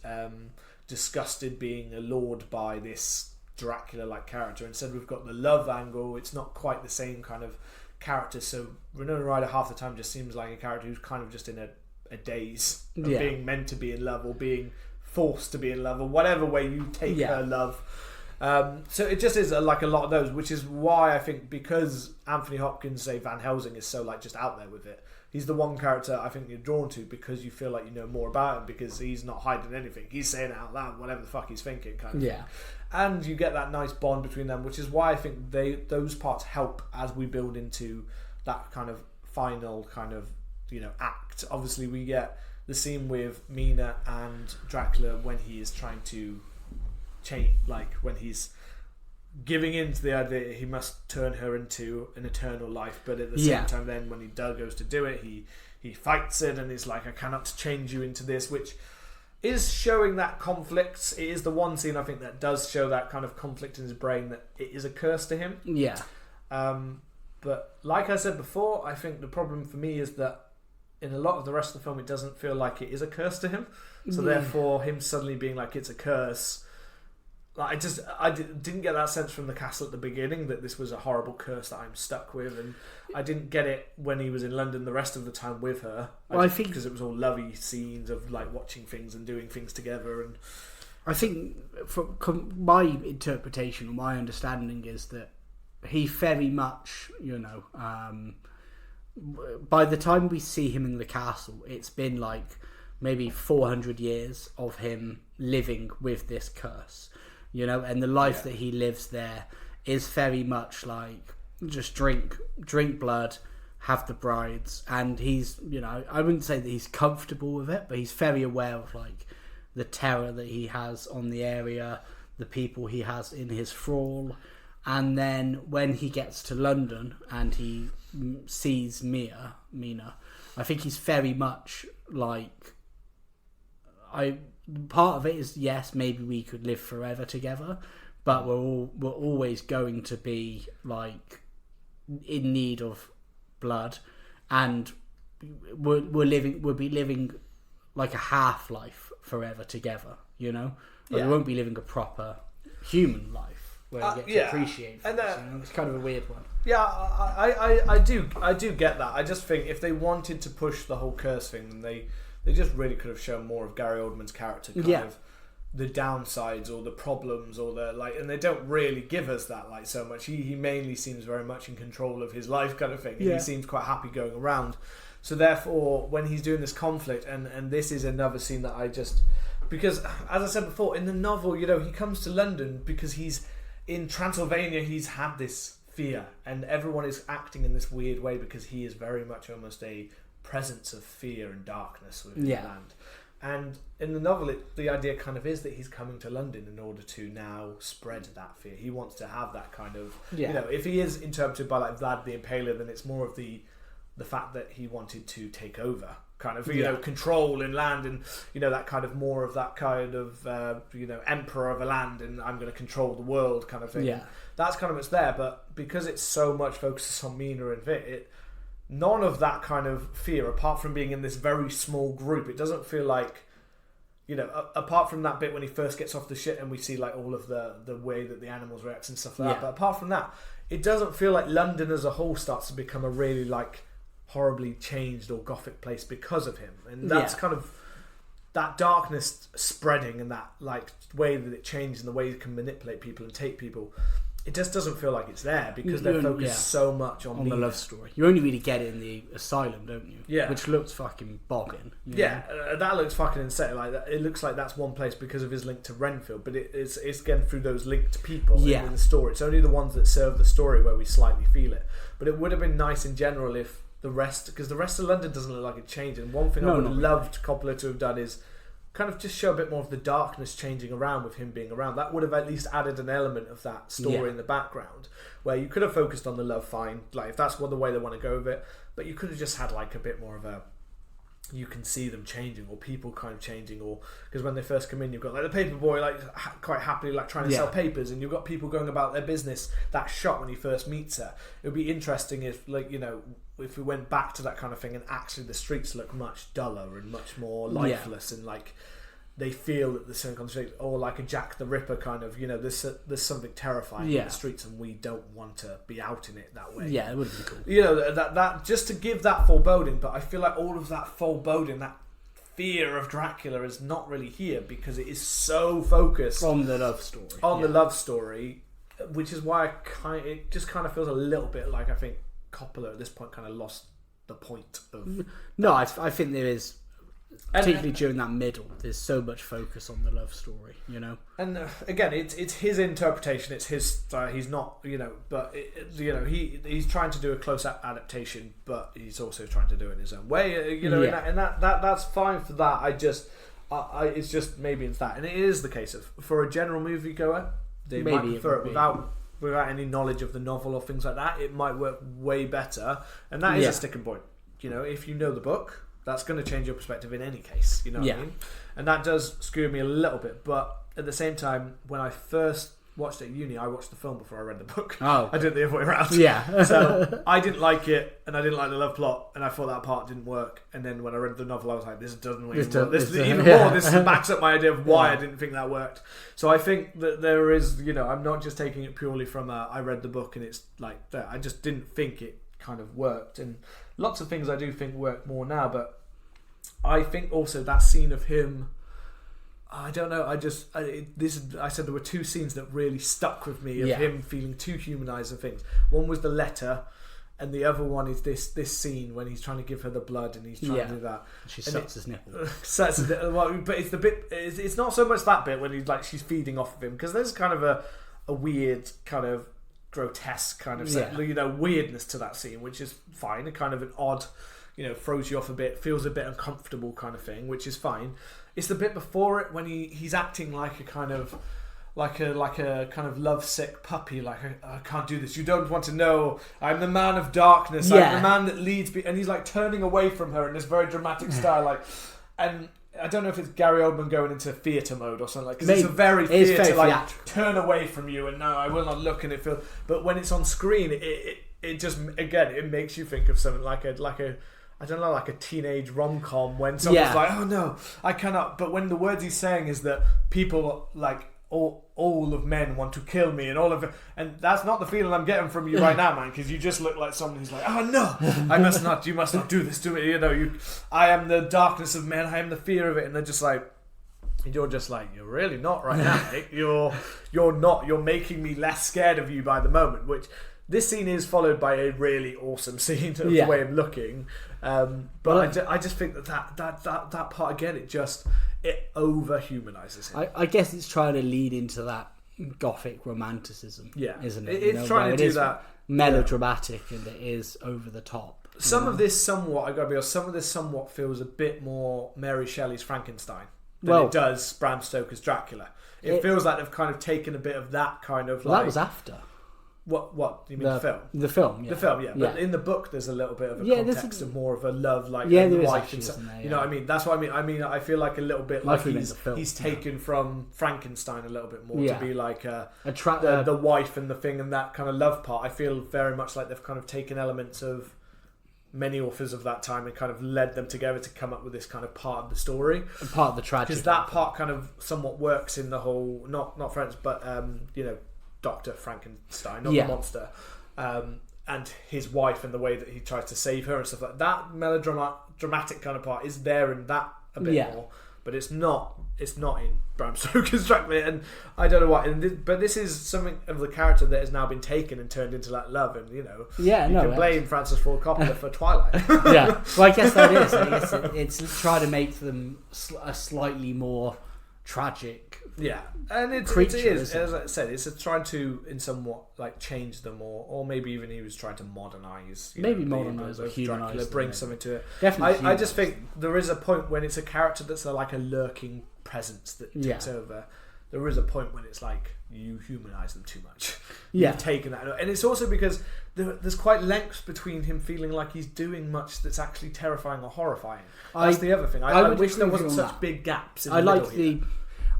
disgusted being allured by this Dracula-like character, instead we've got the love angle. It's not quite the same kind of character, so Winona Ryder half the time just seems like a character who's kind of just in a daze of being meant to be in love or being forced to be in love or whatever way you take her love. So it just is like a lot of those, which is why I think, because Anthony Hopkins, say Van Helsing, is so like just out there with it, he's the one character I think you're drawn to because you feel like you know more about him, because he's not hiding anything, he's saying it out loud, whatever the fuck he's thinking kind of thing. And you get that nice bond between them, which is why I think those parts help as we build into that kind of final kind of, you know, act. Obviously we get the scene with Mina and Dracula when he is trying to change, like when he's giving in to the idea he must turn her into an eternal life, but at the same time then when he goes to do it, he fights it and is like, I cannot change you into this, which is showing that conflict. It is the one scene I think that does show that kind of conflict in his brain, that it is a curse to him. But like I said before, I think the problem for me is that in a lot of the rest of the film it doesn't feel like it is a curse to him, so therefore him suddenly being like it's a curse, like I didn't get that sense from the castle at the beginning that this was a horrible curse that I'm stuck with, and I didn't get it when he was in London the rest of the time with her. I think because it was all lovey scenes of like watching things and doing things together, and I think from my interpretation or my understanding is that he very much, you know, by the time we see him in the castle, it's been like maybe 400 years of him living with this curse, you know, and the life that he lives there is very much like just drink blood, have the brides, and he's, you know, I wouldn't say that he's comfortable with it, but he's very aware of like the terror that he has on the area, the people he has in his thrall. And then when he gets to London and he sees Mina, I think he's very much like, part of it is, yes, maybe we could live forever together, but we're always going to be like in need of blood, and we'll be living like a half-life forever together, you know? Like we won't be living a proper human life where you get to appreciate things, you know? It's kind of a weird one. Yeah, I do get that. I just think if they wanted to push the whole curse thing, they just really could have shown more of Gary Oldman's character, kind of the downsides or the problems or the like, and they don't really give us that like so much. He mainly seems very much in control of his life kind of thing, and he seems quite happy going around. So therefore, when he's doing this conflict, and this is another scene that I just, because as I said before, in the novel, you know, he comes to London because he's in Transylvania, he's had this fear, and everyone is acting in this weird way because he is very much almost a presence of fear and darkness within the land. And in the novel, the idea kind of is that he's coming to London in order to now spread that fear. He wants to have that kind of, you know, if he is interpreted by like Vlad the Impaler, then it's more of the fact that he wanted to take over, kind of, you know, control in land, and, you know, that kind of more of that kind of, you know, emperor of a land, and I'm going to control the world kind of thing. Yeah. That's kind of what's there, but because it's so much focuses on Mina and Vit, none of that kind of fear, apart from being in this very small group, it doesn't feel like, you know, apart from that bit when he first gets off the ship and we see like all of the way that the animals react and stuff like that, but apart from that, it doesn't feel like London as a whole starts to become a really like horribly changed or gothic place because of him, and that's kind of that darkness spreading and that like way that it changes and the way it can manipulate people and take people. It just doesn't feel like it's there because they're focused so much on the love story. You only really get it in the asylum, don't you? Yeah, which looks fucking bogging. That looks fucking insane. Like that, it looks like that's one place because of his link to Renfield, but it's again through those linked people in the story. It's only the ones that serve the story where we slightly feel it. But it would have been nice in general if the rest, because the rest of London doesn't look like it changed. And one thing I would have loved Coppola to have done is kind of just show a bit more of the darkness changing around with him being around. That would have at least added an element of that story in the background, where you could have focused on the love, fine, like if that's the way they want to go with it, but you could have just had like a bit more of a you can see them changing, or people kind of changing, or because when they first come in, you've got like the paper boy like quite happily like trying to sell papers, and you've got people going about their business. That shot when he first meets her, it would be interesting if, like, you know, if we went back to that kind of thing, and actually the streets look much duller and much more lifeless, and like they feel that there's something on the street, or like a Jack the Ripper kind of, you know, there's something terrifying in the streets, and we don't want to be out in it that way. Yeah, it would be cool. You know, that just to give that foreboding, but I feel like all of that foreboding, that fear of Dracula is not really here, because it is so focused on the love story. The love story, which is why it just kind of feels a little bit like, I think Coppola at this point kind of lost the point of... No, I think there is... Particularly during that middle, there's so much focus on the love story, you know. And again, it's his interpretation, it's his style. He's not, you know, but you know, he's trying to do a close adaptation, but he's also trying to do it in his own way, you know. And that's fine for that. It's just maybe it's that, and it is the case of, for a general moviegoer, they might prefer it without any knowledge of the novel or things like that. It might work way better, and that is a sticking point. You know, if you know the book, that's going to change your perspective in any case, you know what I mean? And that does screw me a little bit, but at the same time, when I first watched it at uni, I watched the film before I read the book. Oh. I did the other way around. Yeah. So I didn't like it, and I didn't like the love plot, and I thought that part didn't work. And then when I read the novel, I was like, this doesn't work. This backs up my idea of why I didn't think that worked. So I think that there is, you know, I'm not just taking it purely from I read the book and it's like that. I just didn't think it kind of worked. And lots of things I do think work more now, but I think also that scene of him, I don't know, I said there were two scenes that really stuck with me of him feeling too humanised and things. One was the letter, and the other one is this scene when he's trying to give her the blood and he's trying to do that. She sucks his nipple. But it's the bit, it's not so much that bit when he's like, she's feeding off of him, because there's kind of a weird kind of grotesque kind of you know, weirdness to that scene, which is fine, a kind of an odd, you know, throws you off a bit, feels a bit uncomfortable kind of thing, which is fine. It's the bit before it when he's acting like a kind of lovesick puppy, like I can't do this. You don't want to know. I'm the man of darkness. I'm the man that leads me. And he's like turning away from her in this very dramatic style, like. And I don't know if it's Gary Oldman going into theatre mode or something, like, because it's a very theatre, like, turn away from you and no, I will not look, and it feels. But when it's on screen, it just, again, it makes you think of something like a I don't know, like a teenage rom-com when someone's like, oh no, I cannot. But when the words he's saying is that people, like, all of men want to kill me, and all of it, and that's not the feeling I'm getting from you right now, man, because you just look like someone who's like, oh no, you must not do this to me, you know, I am the darkness of men, I am the fear of it, and they're just like, you're really not right now, mate. You're making me less scared of you by the moment, which this scene is followed by a really awesome scene of the way of looking, but I just think that part again, it over-humanises him. I guess it's trying to lead into that gothic romanticism, isn't it? It's trying to do that melodramatic, and it is over the top. Some of this somewhat feels a bit more Mary Shelley's Frankenstein than it does Bram Stoker's Dracula. It feels like they've kind of taken a bit of that kind of that was after. What you mean, the film? The film, yeah. The film, yeah. But in the book, there's a little bit of a context of more of a love, like a wife and stuff. You know what I mean? That's what I mean. I feel like a little bit like he's taken from Frankenstein a little bit more to be like the wife and the thing and that kind of love part. I feel very much like they've kind of taken elements of many authors of that time and kind of led them together to come up with this kind of part of the story, and part of the tragedy. Because that part kind of somewhat works in the whole, not Friends, but you know, Dr. Frankenstein, not the monster, and his wife and the way that he tries to save her and stuff like that. Melodramatic kind of part is there in that a bit more, but it's not in Bram Stoker's Dracula, and I don't know why. But this is something of the character that has now been taken and turned into that love, and you know, you can blame Francis Ford Coppola for Twilight. Well, I guess that is. I guess it's trying to make them a slightly more tragic. Yeah, and it is, as I said, it's trying to in somewhat like change them, or maybe even he was trying to modernise. Modernise or Dracula, bring something to it. Definitely, I just think there is a point when it's a character that's like a lurking presence that takes over. there is a point when it's like you humanise them too much. Yeah. You've taken that, and it's also because there's quite lengths between him feeling like he's doing much that's actually terrifying or horrifying. That's the other thing. I wish there wasn't such big gaps in the middle here.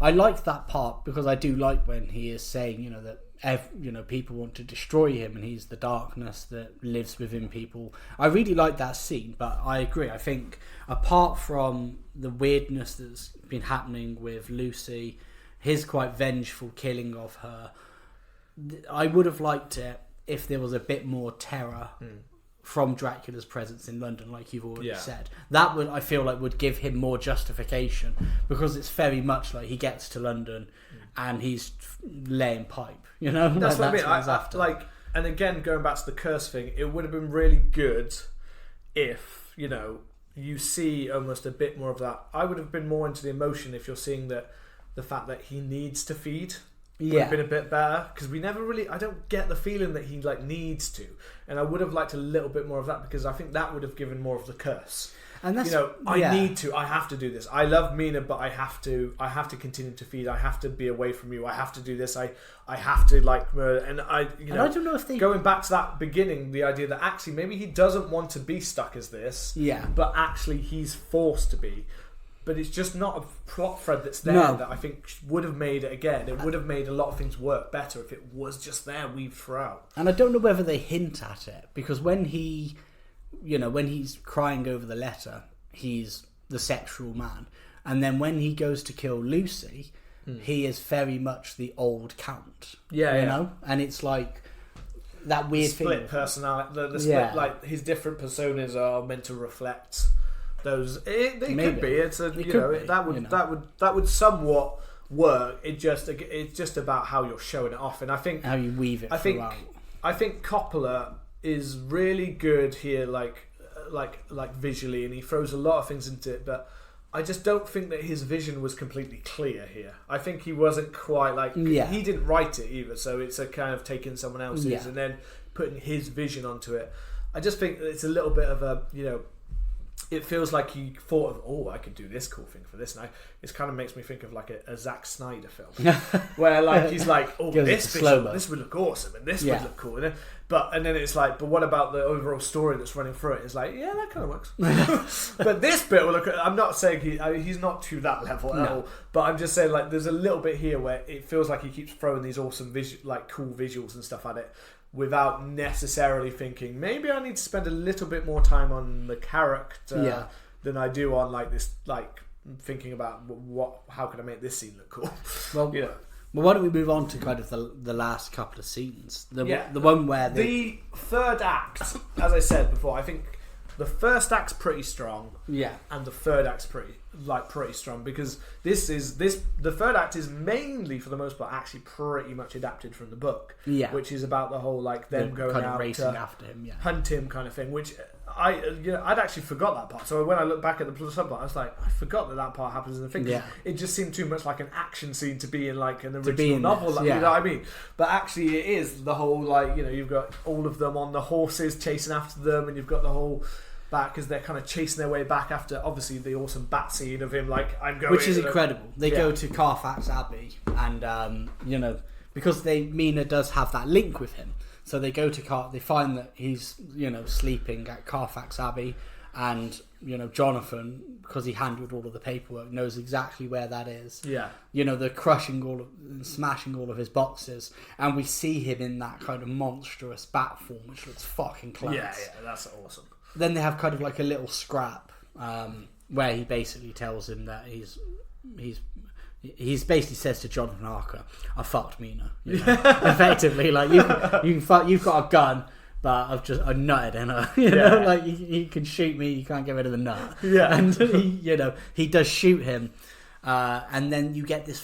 I like that part because I do like when he is saying, you know, that people want to destroy him and he's the darkness that lives within people. I really like that scene, but I agree. I think apart from the weirdness that's been happening with Lucy, his quite vengeful killing of her, I would have liked it if there was a bit more terror from Dracula's presence in London, like you've already said. That would, I feel like, would give him more justification, because it's very much like he gets to London and he's laying pipe, you know? That's what I mean. And again, going back to the curse thing, it would have been really good if, you know, you see almost a bit more of that. I would have been more into the emotion if you're seeing that the fact that he needs to feed would have been a bit better, because we never really, I don't get the feeling that he like needs to, and I would have liked a little bit more of that, because I think that would have given more of the curse. And that's, you know, I need to, I have to do this. I love Mina, but I have to continue to feed. I have to be away from you. I have to do this. I have to like murder. And I don't know if they, going back to that beginning, the idea that actually maybe he doesn't want to be stuck as this. Yeah. But actually he's forced to be. But it's just not a plot thread that's there that I think would have made it again. It would have made a lot of things work better if it was just there weaved throughout. And I don't know whether they hint at it, because when he, you know, when he's crying over the letter, he's the sexual man. And then when he goes to kill Lucy, he is very much the old Count. Yeah, you know? And it's like that weird split personality. The split, like his different personas are meant to reflect those. They could be. It's a, you know, that would somewhat work. It's just about how you're showing it off, and I think how you weave it. I think Coppola is really good here, like visually, and he throws a lot of things into it, but I just don't think that his vision was completely clear here. I think he wasn't quite like he didn't write it either, so it's a kind of taking someone else's and then putting his vision onto it. I just think it's a little bit of a, you know, it feels like he thought of, oh, I could do this cool thing for this, and it kind of makes me think of like a Zack Snyder film where like he's like, oh, this would look awesome and this would look cool, and then it's like, but what about the overall story that's running through it? It's like, yeah, that kind of works. But this bit will look. I'm not saying he's not to that level at all, but I'm just saying like there's a little bit here where it feels like he keeps throwing these awesome cool visuals and stuff at it, without necessarily thinking, maybe I need to spend a little bit more time on the character than I do on like this, like thinking about how can I make this scene look cool. Well, well, why don't we move on to kind of the last couple of scenes? The one where the third act, as I said before, I think the first act's pretty strong, and the third act's pretty strong, because the third act is mainly, for the most part, actually pretty much adapted from the book, which is about the whole like them going kind of out racing to after him, hunt him kind of thing, which I'd actually forgot that part. So when I look back at the subplot, I was like, I forgot that part happens in the thing. It just seemed too much like an action scene to be in like an original novel, you know what I mean? But actually, it is the whole like, you know, you've got all of them on the horses chasing after them, and you've got the whole back as they're kind of chasing their way back after obviously the awesome bat scene of him like, I'm going, which is incredible. They go to Carfax Abbey, and you know, because Mina does have that link with him, so they go to they find that he's, you know, sleeping at Carfax Abbey, and you know, Jonathan, because he handled all of the paperwork, knows exactly where that is. You know, they're smashing all of his boxes, and we see him in that kind of monstrous bat form, which looks fucking class. Yeah, that's awesome. Then they have kind of like a little scrap where he basically tells him that he's basically says to Jonathan Harker, I fucked Mina, you know? Effectively, like you've got a gun, but I nutted in her, you know, like you can shoot me, you can't get rid of the nut. And he does shoot him, and then you get this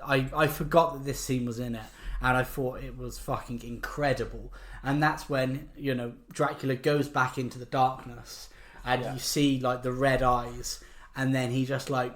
I forgot that this scene was in it, and I thought it was fucking incredible. And that's when, you know, Dracula goes back into the darkness, and you see like the red eyes, and then he just like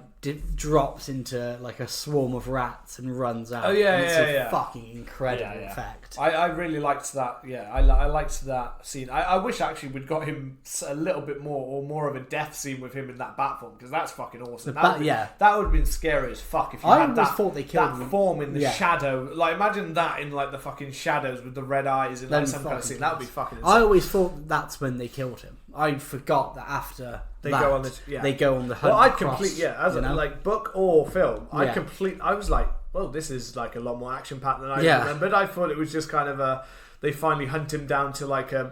drops into like a swarm of rats and runs out. Oh yeah, and it's yeah. Fucking incredible effect. I really liked that. Yeah, I liked that scene. I wish actually we'd got him a little bit more of a death scene with him in that bat form, because that's fucking awesome. That would have been scary as fuck if you had that form in the shadow. Like imagine that in like the fucking shadows with the red eyes and like some kind of scene. That would be fucking insane. I always thought that's when they killed him. I forgot that after they go on the hunt. Well, like book or film. I was like, well, this is like a lot more action packed than I remembered. I thought it was just kind of they finally hunt him down to like and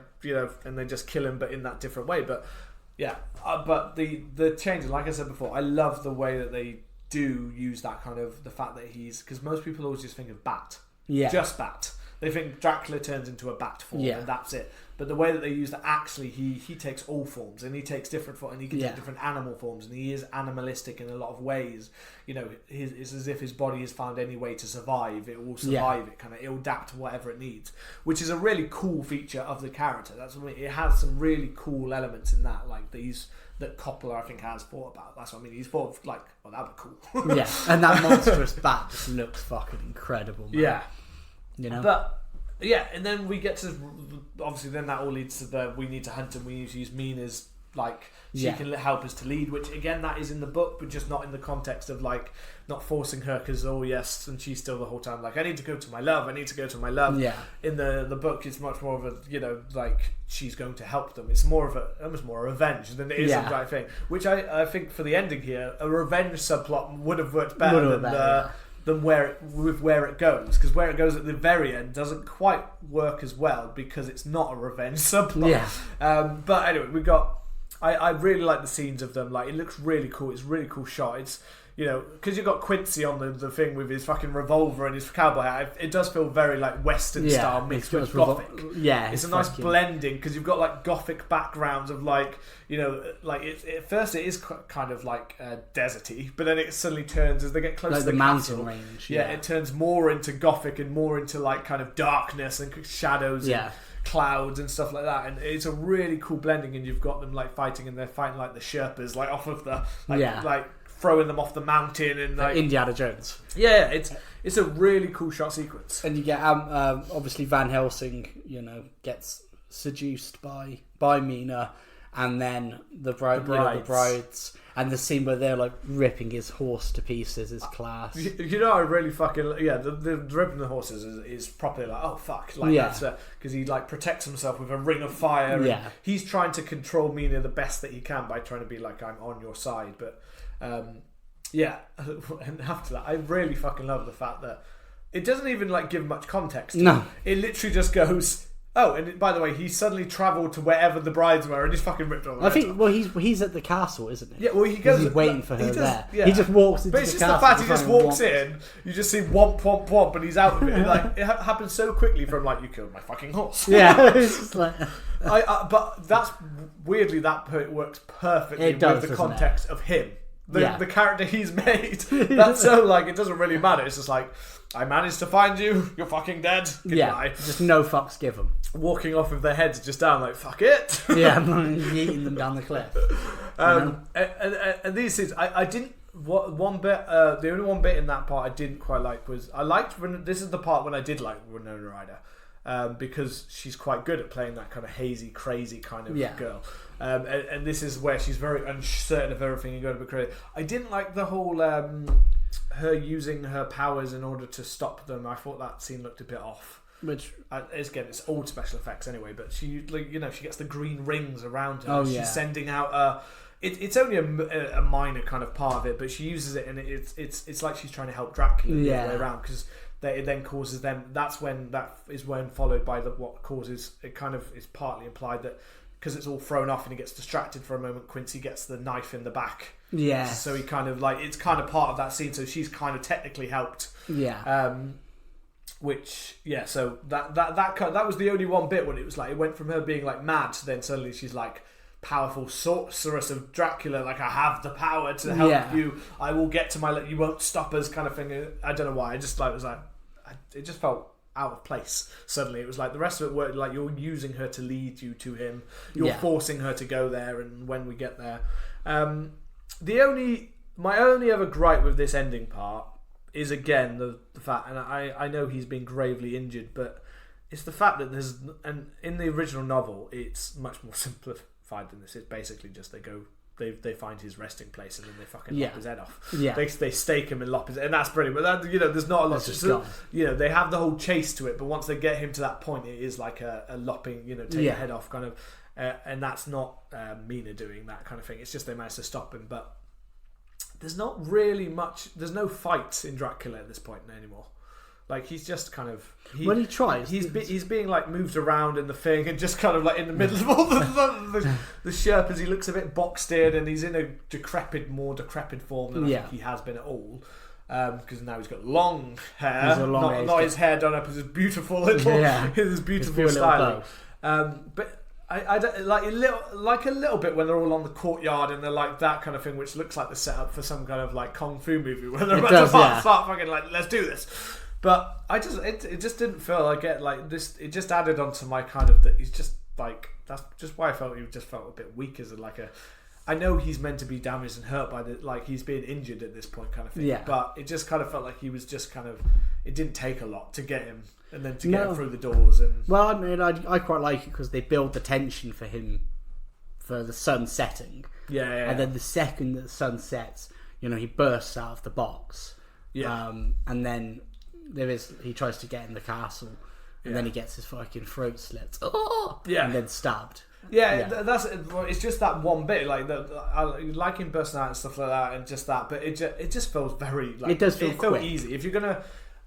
they just kill him, but in that different way. But but the change, like I said before, I love the way that they do use that kind of the fact that because most people always just think of bat, just bat. They think Dracula turns into a bat form and that's it. But the way that they use that, actually, he takes all forms, and he takes different forms, and he can take different animal forms, and he is animalistic in a lot of ways. It's as if his body has found any way to survive. It will survive. It will adapt to whatever it needs, which is a really cool feature of the character. That's what it has some really cool elements in that, like these that Coppola I think has thought about. That's what I mean. He's thought of like, well, that'd be cool. And that monstrous bat just looks fucking incredible, man. But. Yeah, and then we get to obviously then that all leads to we need to hunt and we need to use Mina's like she can help us to lead, which again that is in the book, but just not in the context of like not forcing her because and she's still the whole time like I need to go to my love. In the book it's much more of a like she's going to help them. It's more of almost more a revenge than it is a right thing, which I think for the ending here a revenge subplot would have worked better than where it goes, because where it goes at the very end doesn't quite work as well because it's not a revenge subplot. But anyway, we got. I really like the scenes of them. Like it looks really cool. It's a really cool shot. It's because you've got Quincy on the thing with his fucking revolver and his cowboy hat. It does feel very like Western style mixed with Gothic. It's a nice blending because you've got like Gothic backgrounds of like like at first it is kind of like deserty, but then it suddenly turns as they get close to the mountain castle, range. It turns more into Gothic and more into like kind of darkness and shadows. And clouds and stuff like that, and it's a really cool blending. And you've got them like fighting, and they're fighting like the Sherpas, like off of the like throwing them off the mountain and like Indiana Jones. It's a really cool shot sequence. And you get obviously Van Helsing, gets seduced by Mina, and then the brides. And the scene where they're like ripping his horse to pieces is class. I really fucking the ripping the horses is properly like, oh fuck, like that's because he like protects himself with a ring of fire. And he's trying to control Mina the best that he can by trying to be like, I'm on your side. But and after that, I really fucking love the fact that it doesn't even like give much context. No, it literally just goes. Oh, and by the way, he suddenly travelled to wherever the brides were and just fucking ripped all the heads off. Well, he's at the castle, isn't he? Yeah, well, he goes... He's waiting for her there. Yeah. He just walks into the castle. But it's just the fact he just walks in, you just see womp, womp, womp, and he's out of it. Like, it happens so quickly from, like, you killed my fucking horse. Yeah, it's just like... but that's... Weirdly, that works perfectly with the context of him. The character he's made. That's so, like, it doesn't really matter. It's just like... I managed to find you. You're fucking dead. Goodbye. Just no fucks given. Walking off with their heads just down, like fuck it. Eating them down the cliff. And these scenes, I didn't. One bit, the only one bit in that part I didn't quite like was I liked when this is the part when I did like Winona Ryder, because she's quite good at playing that kind of hazy, crazy kind of girl. And this is where she's very uncertain of everything and going to be crazy. I didn't like the whole. Her using her powers in order to stop them. I thought that scene looked a bit off. Which again, it's old special effects anyway. But she, like, she gets the green rings around her. She's sending out it's only a minor kind of part of it, but she uses it, and it's like she's trying to help Dracula the other way around, because it then causes them. That is when followed by what causes it. Kind of is partly implied that. Because it's all thrown off and he gets distracted for a moment, Quincy gets the knife in the back. Yeah. So he kind of like, it's kind of part of that scene, so she's kind of technically helped. Yeah. So that was the only one bit when it was like, it went from her being like mad to then suddenly she's like powerful sorceress of Dracula, like I have the power to help you, I will get to my, you won't stop us kind of thing. I don't know why, I just like, it was like, it just felt out of place. Suddenly it was like the rest of it worked like you're using her to lead you to him, you're forcing her to go there, and when we get there my only other gripe with this ending part is again the fact, and I know he's been gravely injured, but it's the fact that and in the original novel it's much more simplified than this. It's basically just they find his resting place and then they fucking lop his head off. Yeah. They stake him and lop his head, and that's brilliant. But that, there's not a lot. They have the whole chase to it, but once they get him to that point, it is like a lopping, take the head off kind of, and that's not Mina doing that kind of thing. It's just they managed to stop him, but there's not really much. There's no fights in Dracula at this point anymore. Like he's just kind of when he tries, he's being like moved around in the thing and just kind of like in the middle of all the Sherpas. He looks a bit boxed in and he's in a more decrepit form than I think he has been at all. Because now he's got long hair, not his hair done up as his beautiful little, his beautiful styling. But I like a little bit when they're all on the courtyard and they're like that kind of thing, which looks like the setup for some kind of like kung fu movie where they're about to start fucking like, let's do this. But it just didn't feel like it. Like this, it just added on to my kind of that he's just like, that's just why I felt he just felt a bit weak as I know he's meant to be damaged and hurt by he's being injured at this point kind of thing. Yeah. But it just kind of felt like he was just kind of, it didn't take a lot to get him and then to get him through the doors. And well, I mean, I quite like it because they build the tension for him for the sun setting. Yeah. And then the second that the sun sets, he bursts out of the box. Yeah. And then he tries to get in the castle and then he gets his fucking throat slit and then stabbed. It's just that one bit I like him bursting out and stuff like that and just that, but it just feels very it does feel quick. Easy if you're gonna.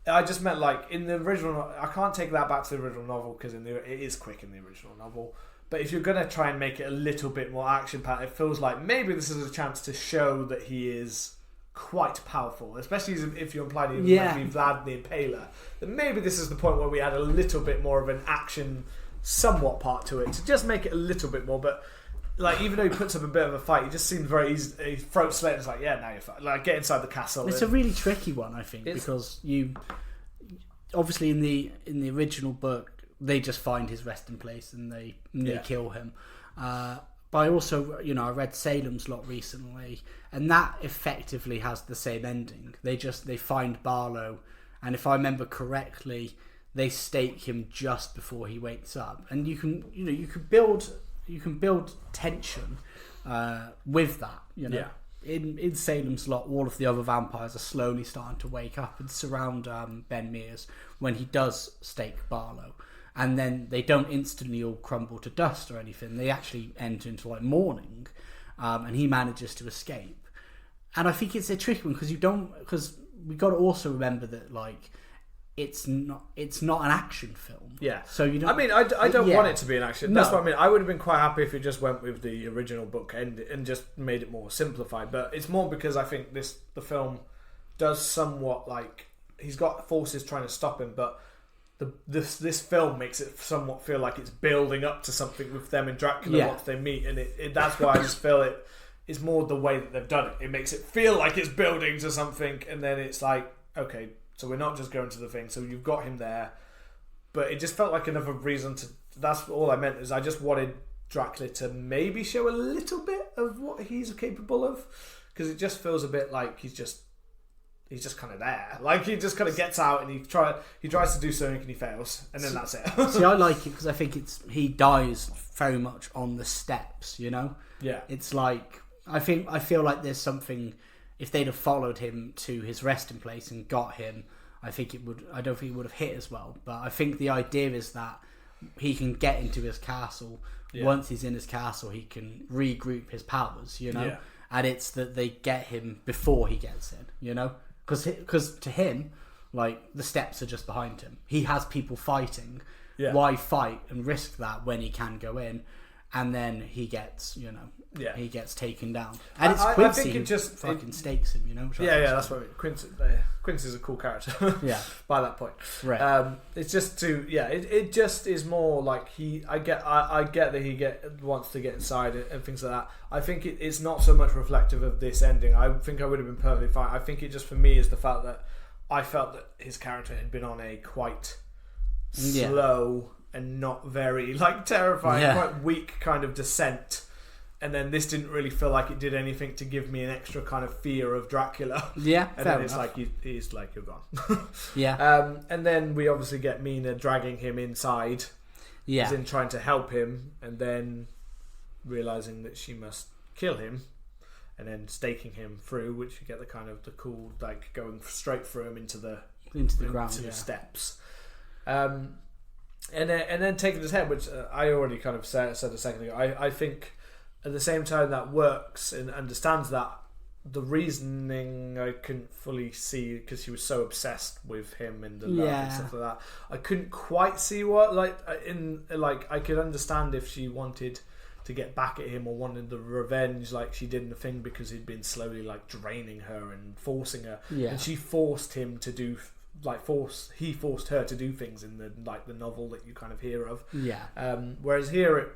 I just meant in the original. I can't take that back to the original novel because it is quick in the original novel. But if you're gonna try and make it a little bit more action packed, it feels like maybe this is a chance to show that he is quite powerful, especially if you imply that he was meant to be Vlad the Impaler. Then maybe this is the point where we add a little bit more of an action, somewhat part to it to just make it a little bit more. But even though he puts up a bit of a fight, he just seems very easy. His throat slit. It's now you're fine. Get inside the castle. It's a really tricky one, I think, because you obviously in the original book they just find his resting place and they kill him. But I also, I read Salem's Lot recently, and that effectively has the same ending. They find Barlow, and if I remember correctly, they stake him just before he wakes up. And you can build tension with that. In Salem's Lot, all of the other vampires are slowly starting to wake up and surround Ben Mears when he does stake Barlow. And then they don't instantly all crumble to dust or anything. They actually enter into mourning, and he manages to escape. And I think it's a tricky one because we got to also remember that it's not an action film. Yeah. So you don't. I mean, I don't want it to be an action. That's what I mean. I would have been quite happy if it just went with the original book and just made it more simplified. But it's more because I think the film does somewhat he's got forces trying to stop him, but. This film makes it somewhat feel like it's building up to something with them and Dracula once they meet, and that's why I just feel it's more the way that they've done it. It makes it feel like it's building to something, and then it's okay, so we're not just going to the thing. So you've got him there, but it just felt like another reason to. That's all I meant is I just wanted Dracula to maybe show a little bit of what he's capable of, because it just feels a bit like he's just kind of there. He just kind of gets out and he tries to do something and he fails, and then that's it. See, I like it because I think he dies very much on the steps. Yeah. It's I feel like there's something. If they'd have followed him to his resting place and got him, I don't think it would have hit as well. But I think the idea is that he can get into his castle. Yeah. Once he's in his castle, he can regroup his powers. Yeah. And it's that they get him before he gets in. Because to him, the steps are just behind him. He has people fighting. Yeah. Why fight and risk that when he can go in? And then he gets, he gets taken down. And it's Quincy who fucking stakes him, that's what I mean. Quincy's a cool character. Yeah. By that point. Right. It's just it just is more I get that he wants to get inside and things like that. I think it's not so much reflective of this ending. I think I would have been perfectly fine. I think it just for me is the fact that I felt that his character had been on a quite slow and not very terrifying, quite weak kind of descent and then this didn't really feel like it did anything to give me an extra kind of fear of Dracula. Yeah, and fair then it's enough. like he's like, you're gone. Yeah. And then we obviously get Mina dragging him inside, Yeah. as in trying to help him, and then realizing that she must kill him, and then staking him through, which you get the kind of the cool, like, going straight through him into the ground, the yeah. steps. And then taking his head, which I already kind of said a second ago. I think at the same time that works and understands that, the reasoning I couldn't fully see, because she was so obsessed with him and the love and stuff like that. I couldn't quite see what, I could understand if she wanted to get back at him or wanted the revenge like she did in the thing, because he'd been slowly like draining her and forcing her, and she forced him to do he forced her to do things in the novel that you kind of hear of. Whereas here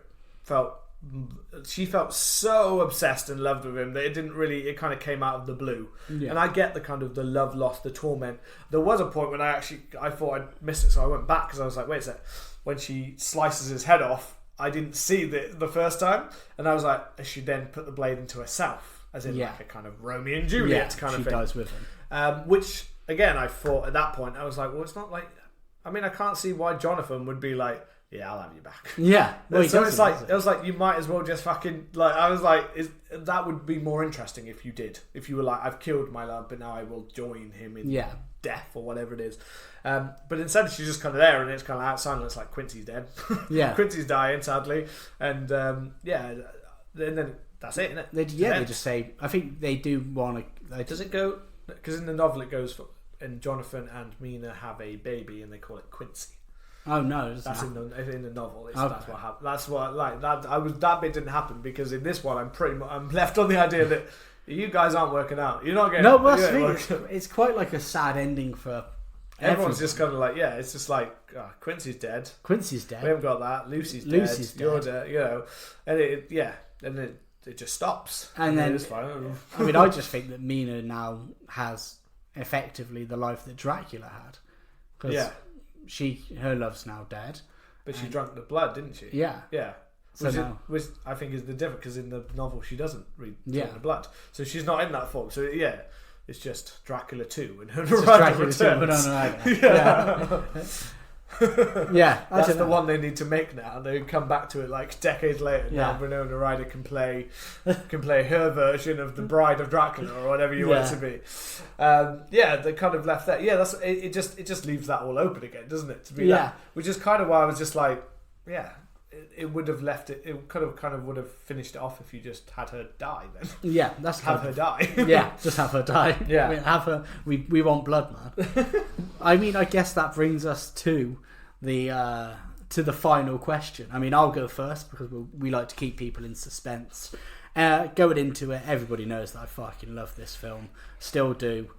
she felt so obsessed and loved with him that it kind of came out of the blue. And I get the kind of the love lost, the torment. There was a point when I thought I'd missed it, so I went back, because I was like, wait a sec, when she slices his head off, I didn't see the first time, and I was like, she then put the blade into herself, as in like a kind of Romeo and Juliet kind of thing. She dies with him. Which again, I thought at that point, I was like, well, it's not like, I mean, I can't see why Jonathan would be like, yeah, I'll have you back. Yeah. Well, so it's like, it was like, you might as well just fucking, like, I was like, that would be more interesting if you did. If you were like, I've killed my love, but now I will join him in death or whatever it is. But instead she's just kind of there, and it's kind of outside, and it's like, Quincy's dead. Quincy's dying, sadly. And and then that's it, isn't it? They just say, I think they do want to... Does it go... Because in the novel it goes for... And Jonathan and Mina have a baby, and they call it Quincy. Oh no, that's in the novel. That's what happened. That's what, like, that bit didn't happen, because in this one I'm left on the idea that you guys aren't working out. You're not getting. No, well, it's quite like a sad ending for everyone's. Just kind of like, it's just like, Quincy's dead. We haven't got that. Lucy's dead. You're dead. You know, and it just stops. And then it's fine. I mean, I just think that Mina now has effectively the life that Dracula had. Her love's now dead, but she drank the blood, didn't she? Yeah. Which I think is the difference, because in the novel she doesn't drink the blood, so she's not in that form. So it's just Dracula 2 and her Dracula 2, but that's the one they need to make now. They come back to it like decades later. Now Winona Ryder can play her version of the Bride of Dracula or whatever you want it to be. They kind of left that. It just leaves that all open again, doesn't it? To be that, which is kind of why I was just like, it would have left it. It could have kind of would have finished it off if you just had her die. Then her die. Just have her die. I mean, have her. We want blood, man. I mean, I guess that brings us to the final question. I mean, I'll go first, because we like to keep people in suspense. Going into it, everybody knows that I fucking love this film. Still do.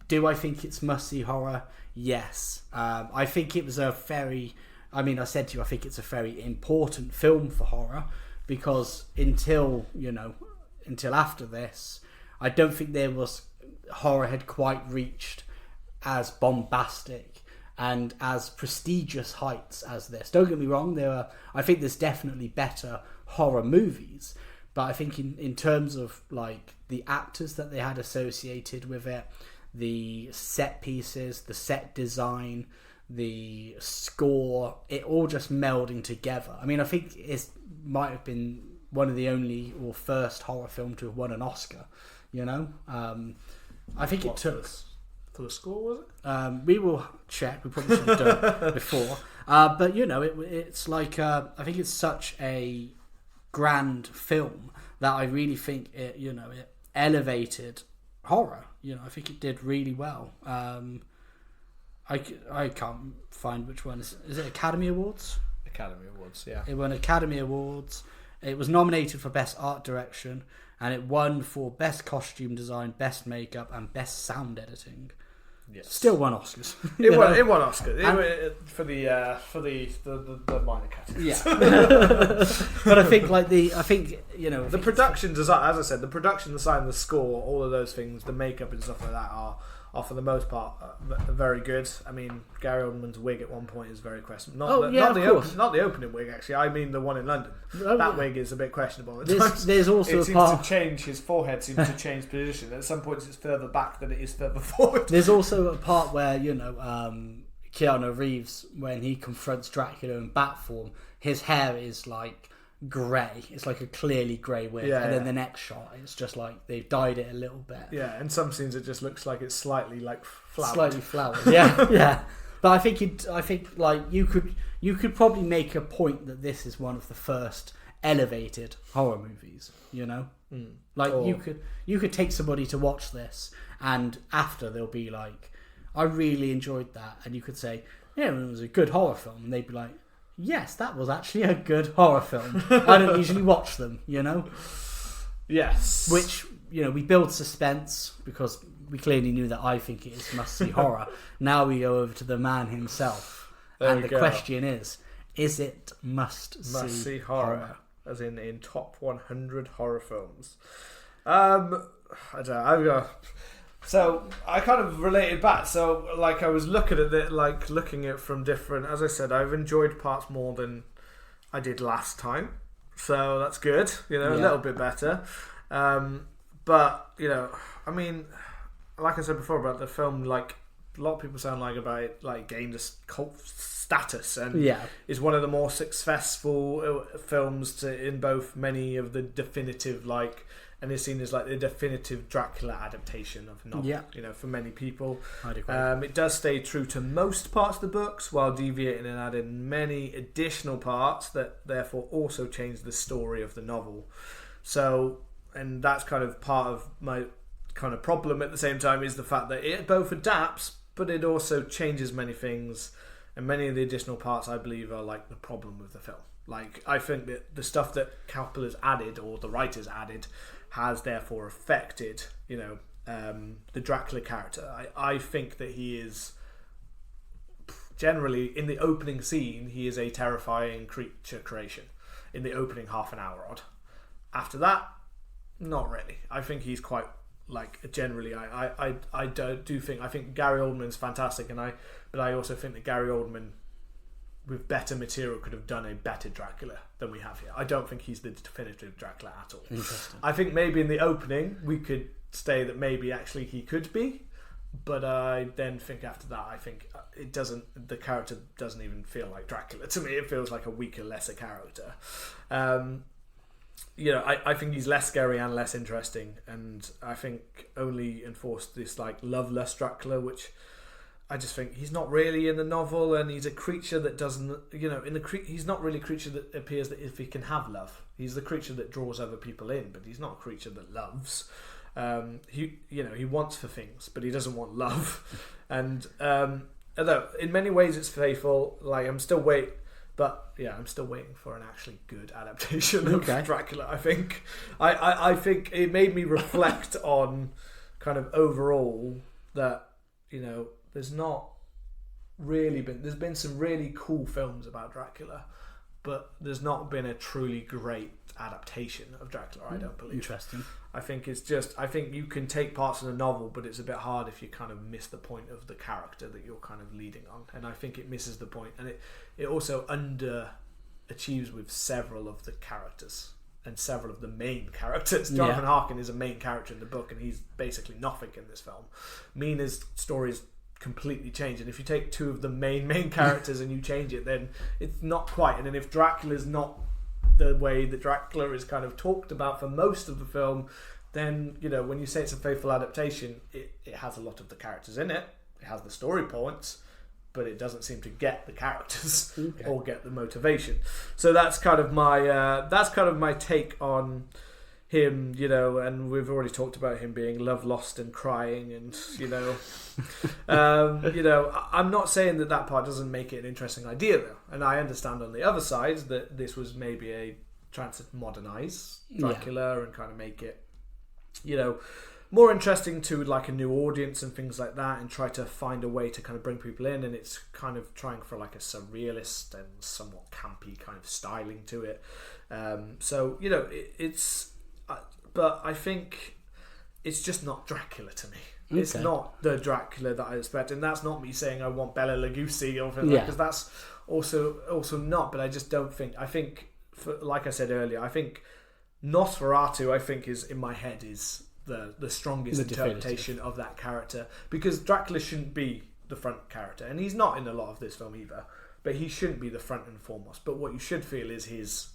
Do I think it's must-see horror? Yes. I think it was I said to you, I think it's a very important film for horror, because until after this, I don't think horror had quite reached as bombastic and as prestigious heights as this. Don't get me wrong, I think there's definitely better horror movies, but I think in terms of like the actors that they had associated with it, the set pieces, the set design, the score, it all just melding together. I mean, I think it might have been one of the only or first horror film to have won an Oscar. I think it took... For the score, was it? We will check. We probably should have done it before. But it's like I think it's such a grand film that I really think it elevated horror. I think it did really well. I can't find which one is it. Academy Awards? Academy Awards, yeah. It won Academy Awards. It was nominated for Best Art Direction, and it won for Best Costume Design, Best Makeup, and Best Sound Editing. Yes. Still won Oscars. It won Oscars for the minor categories. Yeah, but I think the production design, as I said, the production design, the score, all of those things, the makeup and stuff like that are for the most part very good. I mean, Gary Oldman's wig at one point is very questionable. Not Not the opening wig, actually. I mean the one in London. That wig is a bit questionable at times. There's also it seems to change. His forehead seems to change position. At some points, it's further back than it is further forward. There's also a part where Keanu Reeves, when he confronts Dracula in bat form, his hair is like grey. It's like a clearly grey wig, and then the next shot, it's just like they've dyed it a little bit. Yeah, and some scenes it just looks like it's slightly like flowered. Slightly flowered. Yeah. But I think like you could probably make a point that this is one of the first elevated horror movies. You could take somebody to watch this, and after they'll be like, I really enjoyed that, and you could say, yeah, it was a good horror film, and they'd be like, yes, that was actually a good horror film. I don't usually watch them, Yes. Which, we build suspense because we clearly knew that I think it is must-see horror. Now we go over to the man himself. And the question is it must-see horror? As in top 100 horror films. I don't know. So I kind of related back. So like I was looking at it, looking at it from different. As I said, I've enjoyed parts more than I did last time. So that's good. A little bit better. But I mean, like I said before about the film, like a lot of people sound like about it, like gained a cult status, and is one of the more successful films in both many of the definitive and is seen as like the definitive Dracula adaptation of a novel. For many people, I'd agree. It does stay true to most parts of the books while deviating and adding many additional parts that therefore also change the story of the novel. So, and that's kind of part of my kind of problem at the same time, is the fact that it both adapts, but it also changes many things, and many of the additional parts I believe are like the problem with the film. Like, I think that the stuff that Coppola's added, or the writers added, has therefore affected, the Dracula character. I think that he is generally, in the opening scene, he is a terrifying creature creation in the opening half an hour odd. After that, not really. I think he's quite generally. I think Gary Oldman's fantastic, but I also think that Gary Oldman, with better material, could have done a better Dracula than we have here. I don't think he's the definitive Dracula at all. Interesting. I think maybe in the opening we could say that maybe actually he could be, but I then think after that, I think the character doesn't even feel like Dracula to me. It feels like a weaker, lesser character. I think he's less scary and less interesting, and I think only enforced this love-lust Dracula, which I just think he's not really in the novel, and he's a creature that doesn't, he's not really a creature that appears that if he can have love. He's the creature that draws other people in, but he's not a creature that loves. He wants for things, but he doesn't want love. And although in many ways it's faithful, I'm still waiting for an actually good adaptation of Dracula. I think I think it made me reflect on kind of overall that there's been some really cool films about Dracula, but there's not been a truly great adaptation of Dracula, I don't believe. Interesting. I think you can take parts of the novel, but it's a bit hard if you kind of miss the point of the character that you're kind of leading on, and I think it misses the point, and it also underachieves with several of the characters and several of the main characters. Jonathan Harkin is a main character in the book, and he's basically nothing in this film. Mina's story is completely changed, and if you take two of the main characters and you change it, then it's not quite. And then if Dracula's not the way that Dracula is kind of talked about for most of the film, then when you say it's a faithful adaptation, it has a lot of the characters in it, it has the story points, but it doesn't seem to get the characters or get the motivation. So that's kind of my take on him, and we've already talked about him being love lost and crying, and I'm not saying that part doesn't make it an interesting idea though, and I understand on the other side that this was maybe trying to modernize Dracula and kind of make it more interesting to a new audience and things like that, and try to find a way to kind of bring people in, and it's kind of trying for a surrealist and somewhat campy kind of styling to it. But I think it's just not Dracula to me. It's not the Dracula that I expect, and that's not me saying I want Bela Lugosi or anything, because that's also not. But I just don't think. I think, like I said earlier, I think Nosferatu, I think, is in my head is the strongest interpretation of that character, because Dracula shouldn't be the front character, and he's not in a lot of this film either. But he shouldn't be the front and foremost. But what you should feel is his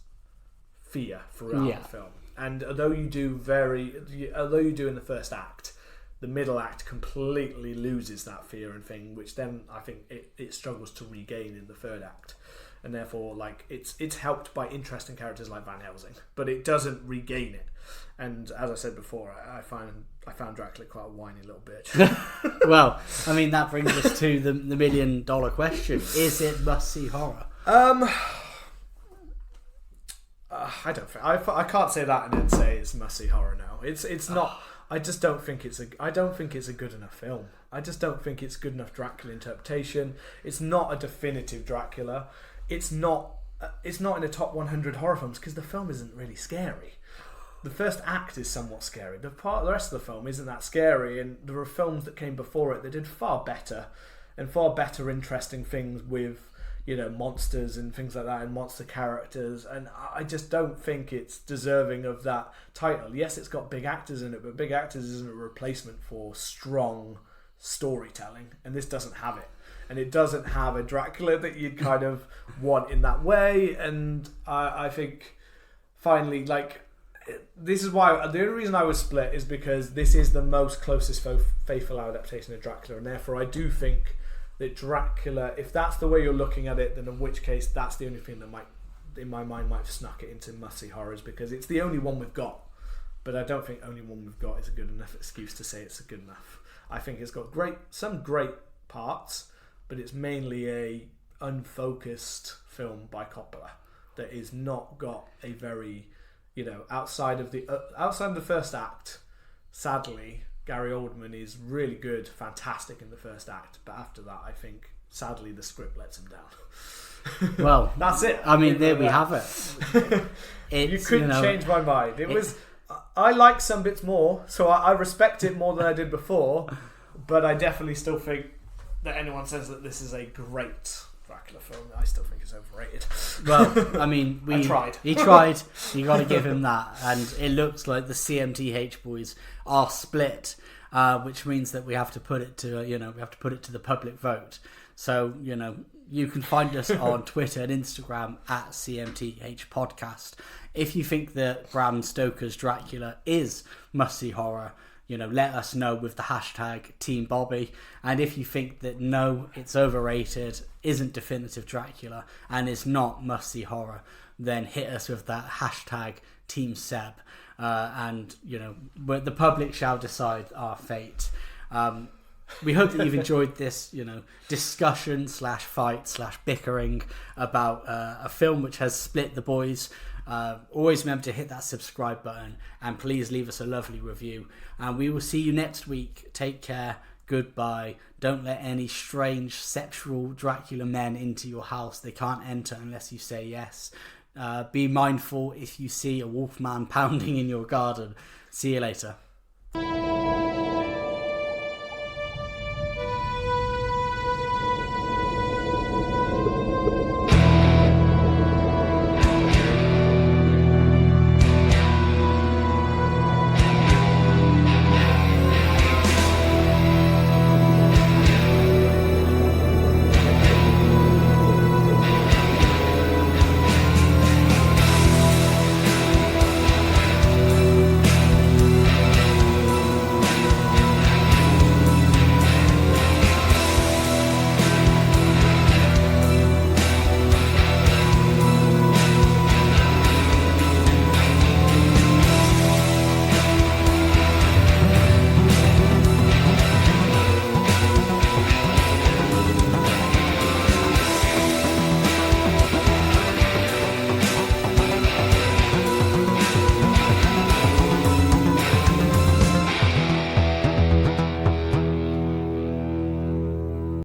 fear throughout the film. And although you do in the first act, the middle act completely loses that fear and thing, which then I think it struggles to regain in the third act. And therefore, like, it's helped by interesting characters like Van Helsing, but it doesn't regain it. And as I said before, I found Dracula quite a whiny little bitch. Well, I mean, that brings us to the $1 million question: is it must-see horror? I don't think I can't say that and then say it's must-see horror now. It's not. I just don't think it's a good enough film. I just don't think it's good enough Dracula interpretation. It's not a definitive Dracula. It's not in the top 100 horror films because the film isn't really scary. The first act is somewhat scary. The rest of the film isn't that scary, and there were films that came before it that did far better interesting things with, monsters and things like that, and monster characters, and I just don't think it's deserving of that title. Yes, it's got big actors in it, but big actors isn't a replacement for strong storytelling, and this doesn't have it. And it doesn't have a Dracula that you'd kind of want in that way, and I think finally, like, this is why the only reason I was split is because this is the most closest faithful adaptation of Dracula, and therefore I do think that Dracula, if that's the way you're looking at it, then in which case that's the only thing that might, in my mind, might have snuck it into must-see horrors, because it's the only one we've got. But I don't think only one we've got is a good enough excuse to say it's good enough. I think it's got some great parts, but it's mainly a unfocused film by Coppola that is not got a very, outside of the first act. Sadly, Gary Oldman is really good, fantastic in the first act, but after that, I think sadly the script lets him down. Well, that's it. I mean, there we have it. You couldn't change my mind. I like some bits more, so I respect it more than I did before, but I definitely still think that anyone says that this is a great Dracula film, I still think it's overrated. Well, I mean, I tried. He tried. You got to give him that, and it looks like the CMTH boys are split, which means that we have to put it to the public vote. So you can find us on Twitter and Instagram at CMTH Podcast. If you think that Bram Stoker's Dracula is must-see horror, let us know with the hashtag Team Bobby. And if you think that no, it's overrated, isn't definitive Dracula, and is not must-see horror, then hit us with that hashtag Team Seb. And the public shall decide our fate. We hope that you've enjoyed this, discussion /fight /bickering about a film which has split the boys. Always remember to hit that subscribe button, and please leave us a lovely review. And we will see you next week. Take care. Goodbye. Don't let any strange sexual Dracula men into your house. They can't enter unless you say yes. Be mindful if you see a wolfman pounding in your garden. See you later.